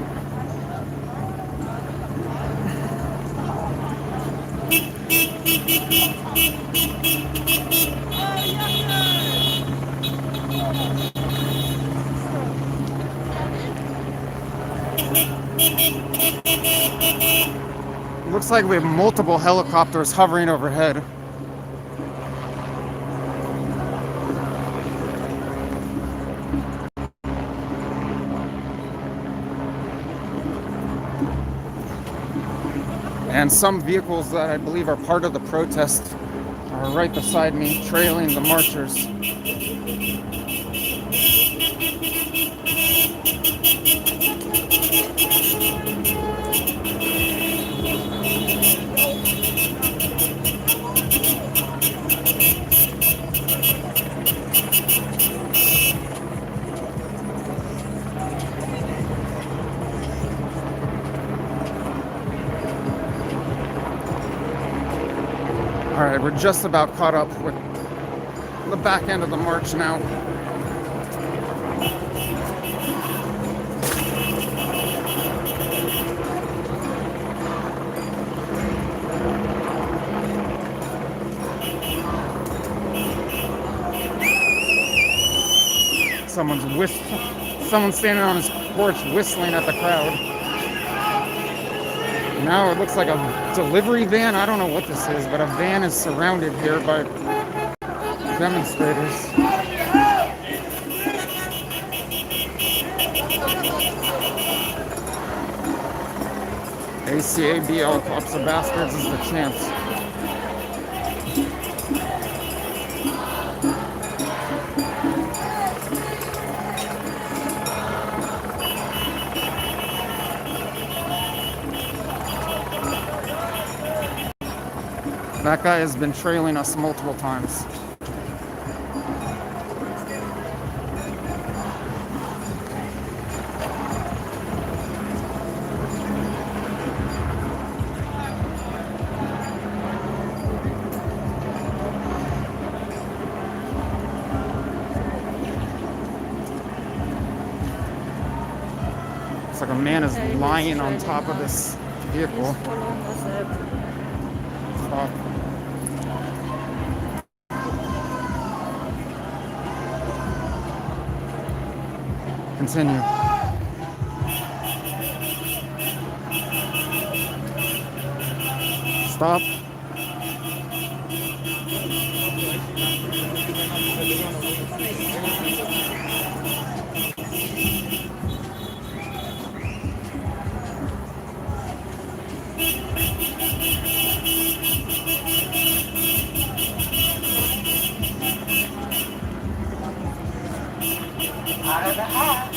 Looks like we have multiple helicopters hovering overhead. And some vehicles that I believe are part of the protest are right beside me, trailing the marchers. All right, we're just about caught up with the back end of the march now. Someone's standing on his porch whistling at the crowd. Now it looks like a delivery van. I don't know what this is, but a van is surrounded here by demonstrators. ACABL, Cops of Bastards is the chant. That guy has been trailing us multiple times. It's like a man is lying on top of this vehicle. Stop. Continue. Stop. Out of the house.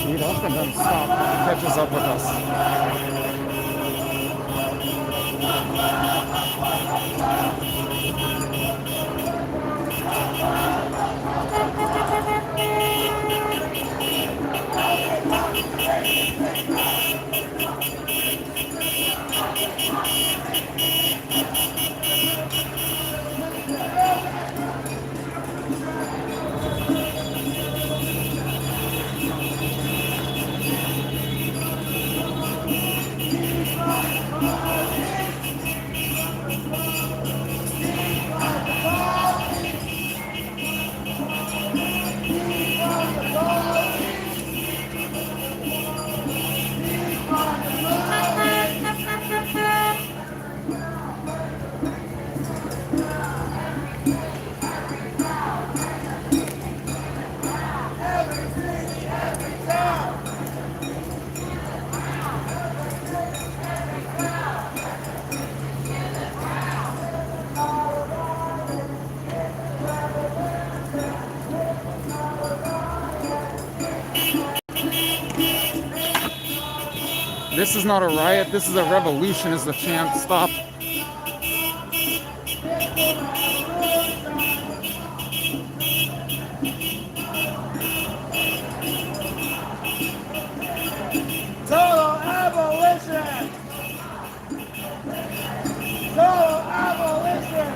Speed up and then stop when he catches up with us. This is not a riot. This is a revolution is the chant. Stop. Total abolition! Total abolition!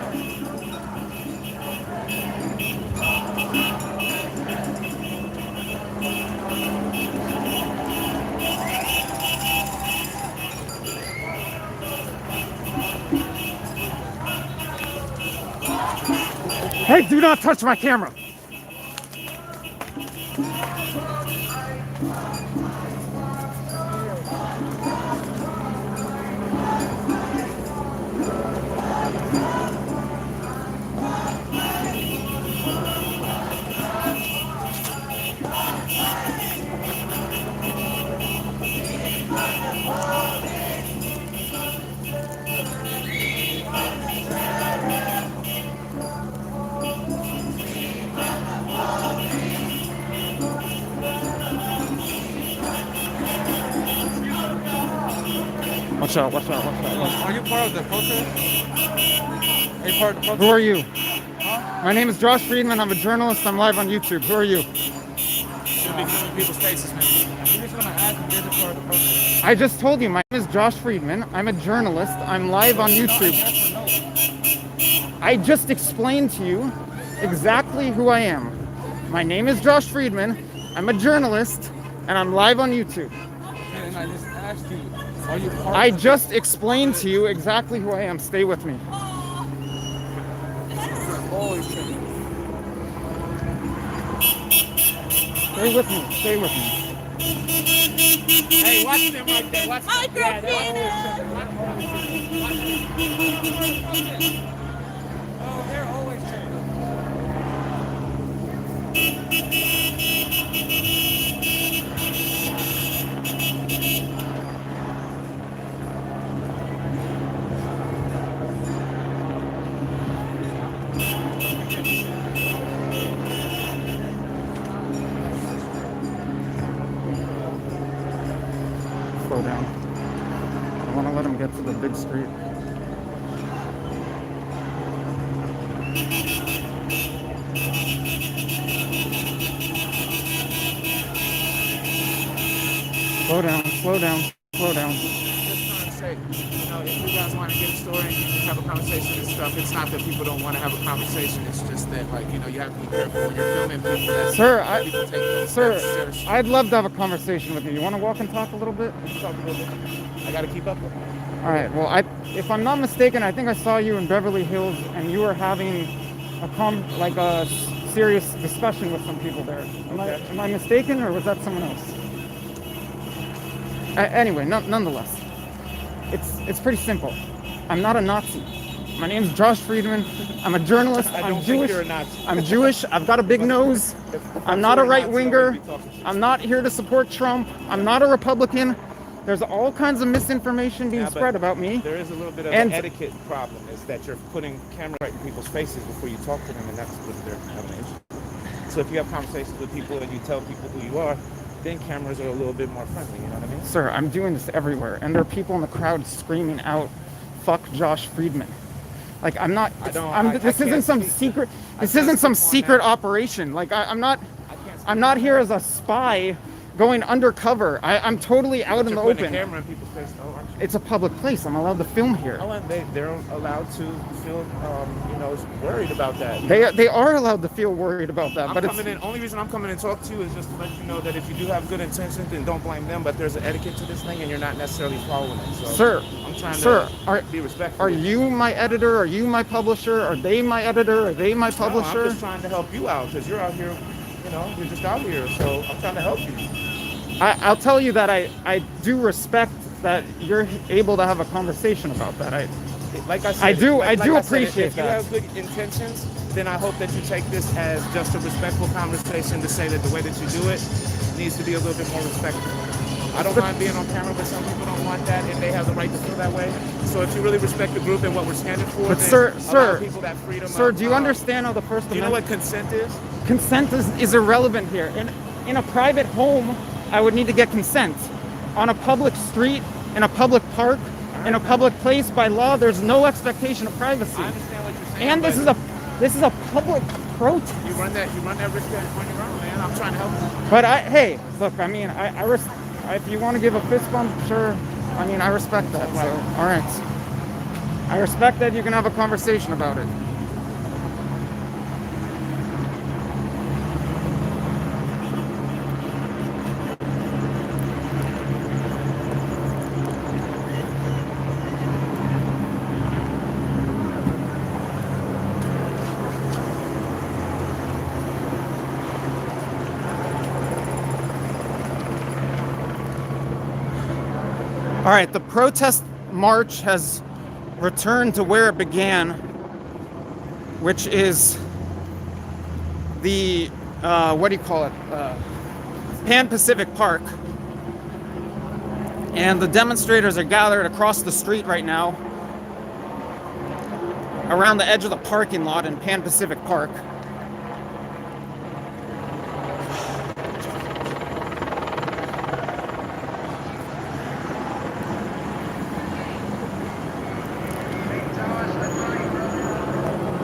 Hey, do not touch my camera. Watch out, watch out, watch out. Watch out. Are you part of the protest? Are you part of the protest? Who are you? Huh? My name is Josh Friedman. I'm a journalist. I'm live on YouTube. Who are you? You'll be filming people's faces, man. I'm just gonna ask if you're part of the protest. I just told you, my name is Josh Friedman. I'm a journalist. I'm live on YouTube. I just explained to you exactly who I am. My name is Josh Friedman. I'm a journalist, and I'm live on YouTube. And I just asked you, are you part I of the just explained to you exactly who I am. Stay with me. Holy shit. Stay with me. Stay with me. Hey, watch them right there. Watch them. Yeah, they're always changing. Slow down. I want to let him get to the big street. Slow down, slow down, slow down. Just trying to say, if you guys want to get a story and you just have a conversation and stuff, it's not that people don't want to have a conversation. It's just that, you have to be careful when you're filming people. That Sir, people take those Sir, seriously. I'd love to have a conversation with you. You want to walk and talk a little bit? I got to keep up with them. All right. Well, if I'm not mistaken, I think I saw you in Beverly Hills, and you were having a serious discussion with some people there. Am I mistaken, or was that someone else? Anyway, nonetheless, it's pretty simple. I'm not a Nazi. My name's Josh Friedman. I'm a journalist. I'm Jewish. You're a Nazi. I'm Jewish. I've got a big nose. I'm not a right-winger. I'm not here to support Trump. I'm not a Republican. There's all kinds of misinformation being spread about me. There is a little bit of an etiquette problem, is that you're putting camera right in people's faces before you talk to them, and that's what they're having an issue. So if you have conversations with people and you tell people who you are, then cameras are a little bit more friendly, you know what I mean? Sir, I'm doing this everywhere, and there are people in the crowd screaming out, "Fuck Josh Friedman." Like, I'm not. This isn't some secret. This isn't some secret operation. Like, I'm not here as a spy going undercover. I'm totally out in the open. A camera in people's face, though, aren't you? It's a public place. I'm allowed to film here. Oh, and they're allowed to feel, worried about that. They are allowed to feel worried about that. Only reason I'm coming and talk to you is just to let you know that if you do have good intentions, then don't blame them. But there's an etiquette to this thing, and you're not necessarily following it. So Sir, I'm trying to be respectful. Are you my editor? Are you my publisher? Are they my editor? Are they my publisher? No, I'm just trying to help you out because you're out here. You're just out here. So I'm trying to help you. I'll tell you that I do respect that you're able to have a conversation about that. Like I said, I do appreciate if that. If you have good intentions, then I hope that you take this as just a respectful conversation to say that the way that you do it needs to be a little bit more respectful. I don't mind being on camera, but some people don't want that, and they have the right to feel that way. So if you really respect the group and what we're standing for, but then allow sir, people that freedom. Sir, do you understand how the First Amendment? Do you know what consent is? Consent is irrelevant here. In a private home, I would need to get consent. on a public street, in a public park, in a public place by law. There's no expectation of privacy. I understand what you're saying. And this is a public protest. You run that risk when you're wrong, man. I'm trying to help you. But hey, look, I mean, if you want to give a fist bump, sure. I mean, I respect that. So, all right. I respect that you can have a conversation about it. All right, the protest march has returned to where it began, which is the, what do you call it, Pan Pacific Park. And the demonstrators are gathered across the street right now, around the edge of the parking lot in Pan Pacific Park.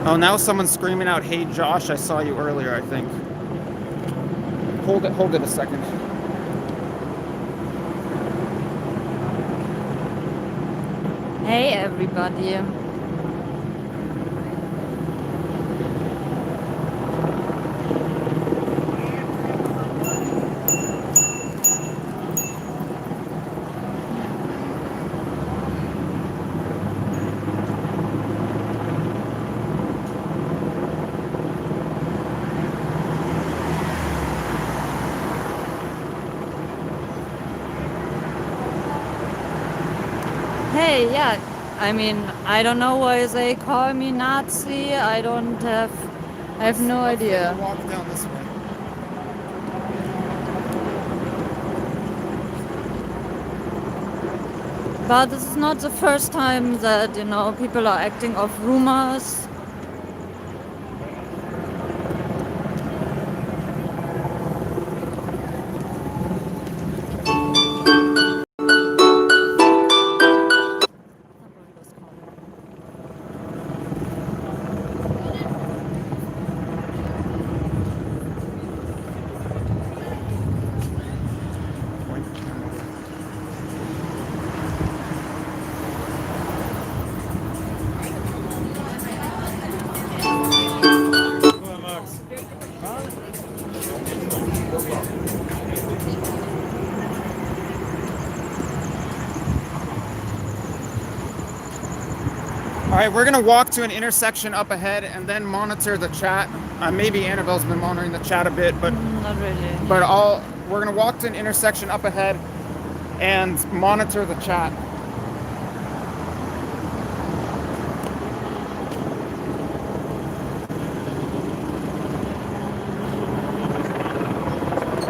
Oh, now someone's screaming out, "Hey Josh, I saw you earlier," I think. Hold it a second. Hey everybody. Hey, yeah, I mean, I don't know why they call me Nazi. I have no idea. Walk down this way. But this is not the first time that, people are acting off rumors. All right, we're gonna walk to an intersection up ahead and then monitor the chat. Maybe Annabelle's been monitoring the chat a bit, but Not really. but we're gonna walk to an intersection up ahead and monitor the chat.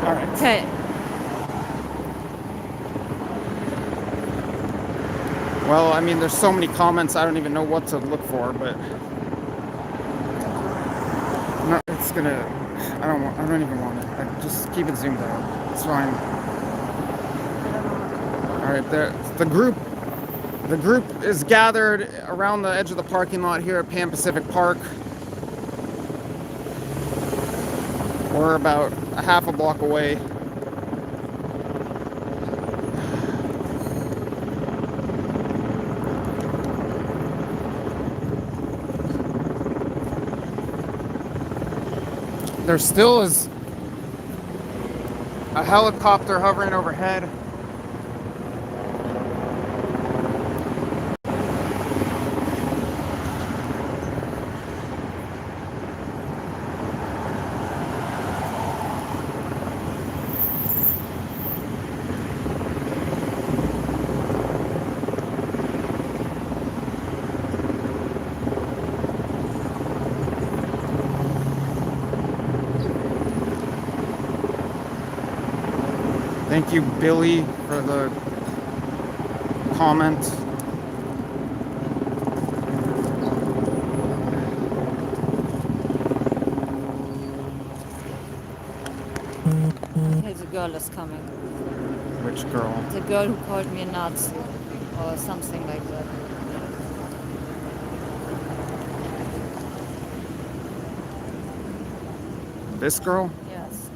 All right. Okay. Well, I mean, there's so many comments, I don't even know what to look for, but no, it's gonna. I don't even want it. Just keep it zoomed out. It's fine. All right, the group is gathered around the edge of the parking lot here at Pan Pacific Park. We're about a half a block away. There still is a helicopter hovering overhead. Thank you, Billy, for the comment. Hey, the girl is coming. Which girl? The girl who called me a Nazi or something like that. This girl? Yes.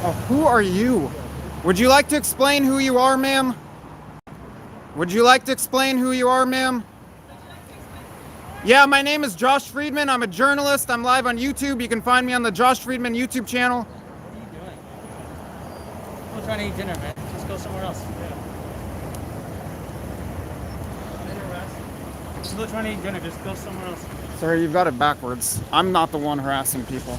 Oh, who are you? Would you like to explain who you are, ma'am? Would you like to explain who you are, ma'am? Yeah, my name is Josh Friedman. I'm a journalist. I'm live on YouTube. You can find me on the Josh Friedman YouTube channel. What are you doing? I'm trying to eat dinner, man. Just go somewhere else. Yeah. Still trying to eat dinner. Just go somewhere else. Sorry, you've got it backwards. I'm not the one harassing people.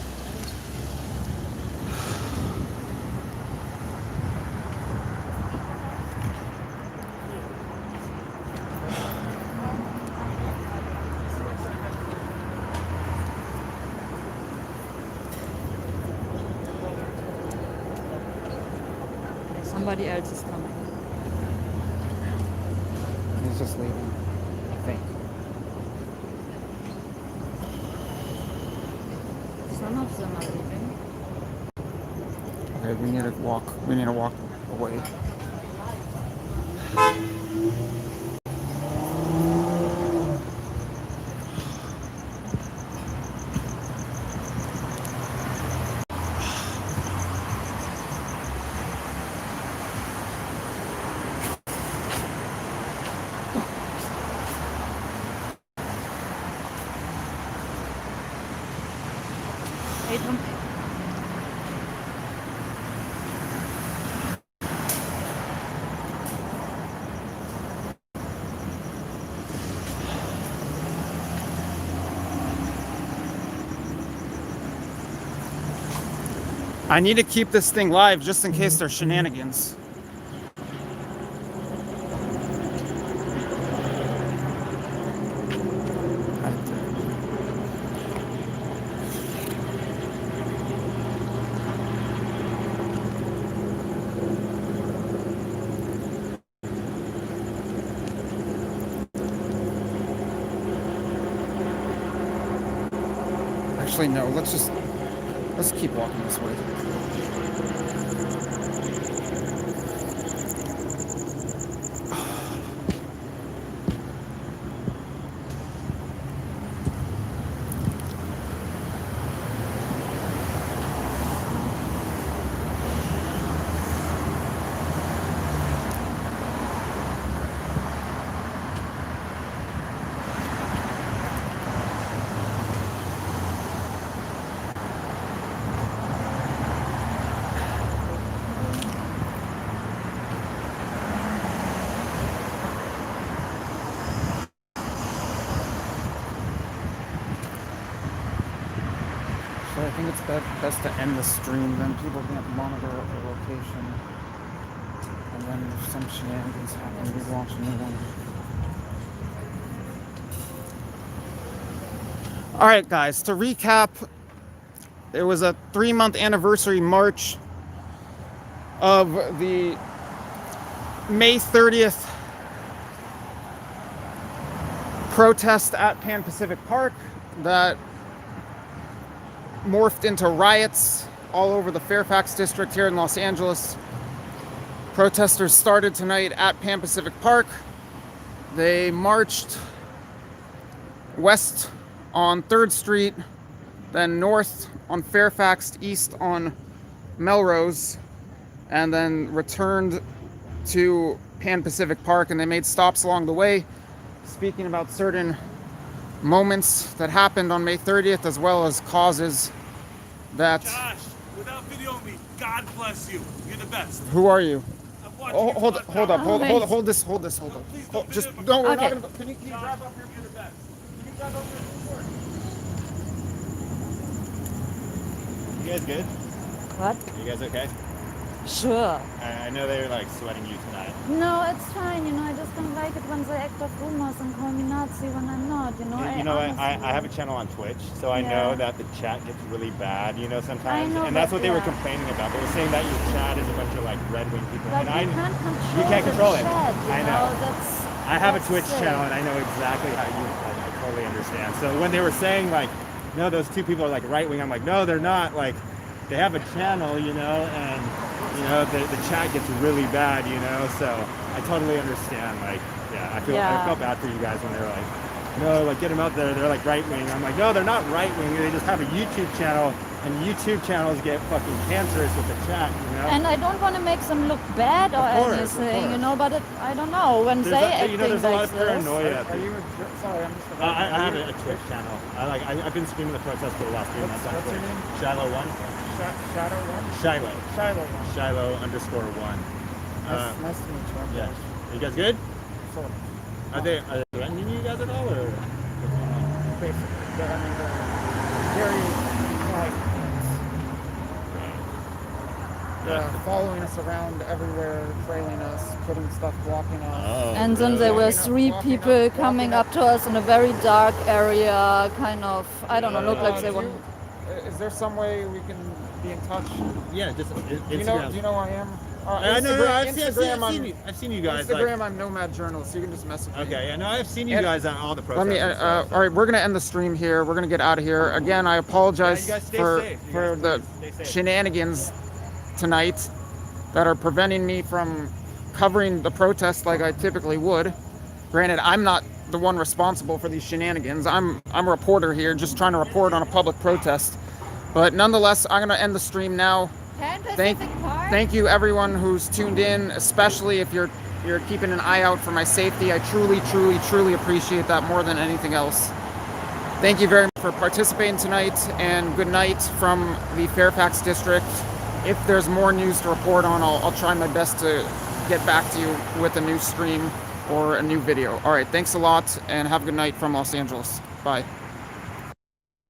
Somebody else is coming. He's just leaving, I think. Some of them are leaving. Okay, we need to walk away. I need to keep this thing live just in case there's shenanigans. Actually, no, let's keep walking this way. So I think it's best to end the stream, then people can't monitor the location. And then if some shenanigans happen, we launch a new one. Alright guys, to recap, it was a 3-month anniversary march of the May 30th protest at Pan Pacific Park that morphed into riots all over the Fairfax district here in Los Angeles. Protesters started tonight at Pan Pacific Park. They marched west on 3rd Street, then north on Fairfax, east on Melrose, and then returned to Pan Pacific Park, and they made stops along the way, speaking about certain moments that happened on May 30th, as well as causes that... Josh, without videoing me, God bless you. You're the best. Who are you? Oh, hold this. Just, no, we're not gonna... Can you drive up here? You're the best. Can you drive up here? You guys good? What? You guys okay? Sure. I know they're like sweating you tonight. No, it's fine. You know, I just don't like it when they act of rumors and call me Nazi when I'm not. You know, You know what? I have a channel on Twitch, so I know that the chat gets really bad, you know, sometimes. I know, and that's what they were yeah. complaining about. They were saying that your chat is a bunch of like red-wing people. But and you can't control it. the chat, I know. That's I have a that's Twitch sick. channel, and I know exactly how you. I totally understand. So when they were saying like, no, those two people are like right wing, I'm like, no, they're not. Like, they have a channel, you know, and you know the chat gets really bad, you know. So I totally understand. Like, yeah, I felt bad for you guys when they were like, no, like get them out there. They're like right wing. I'm like, no, they're not right wing. They just have a YouTube channel, and YouTube channels get fucking cancerous with the chat, you know. And I don't want to make them look bad or anything, you know. But I don't know when There's they acting you know, there's a lot of like this. paranoia. Are you? Sorry, I'm just. I have a Twitch channel. I've been streaming the protest for the last 3 months on What's your Twitch. name? Shiloh1. Shadow one. Shiloh. Shiloh one. Shiloh_1. Nice to meet you. I'm Yeah. Josh. Are you guys good? Sort of. Are they threatening you guys at all, or? Basically, but I mean, they're very like following us around everywhere, trailing us, putting stuff, blocking us. Oh, And then there were Blocking 3 up, people blocking coming up. up to us in a very dark area, kind of, I don't know, look like they were. Is there some way we can be in touch? Yeah, just Instagram. Do you know who I am? I know. Instagram, I've seen you guys. Instagram, Like, I'm Nomad Journalist. You can just message me. okay, yeah, no, I've seen you And guys on all the protests. Let me. and stuff, so. All right, we're gonna end the stream here. We're gonna get out of here. Again, I apologize Yeah, you guys stay for safe. You for guys the please stay safe. shenanigans tonight that are preventing me from covering the protest like I typically would. Granted, I'm not the one responsible for these shenanigans. I'm a reporter here, just trying to report on a public protest. But nonetheless, I'm gonna end the stream now. Thank you everyone who's tuned in, especially if you're keeping an eye out for my safety. I truly appreciate that more than anything else. Thank you very much for participating tonight, and good night from the Fairfax district. If there's more news to report on, I'll try my best to get back to you with a new stream or a new video. All right, thanks a lot, and have a good night from Los Angeles. Bye.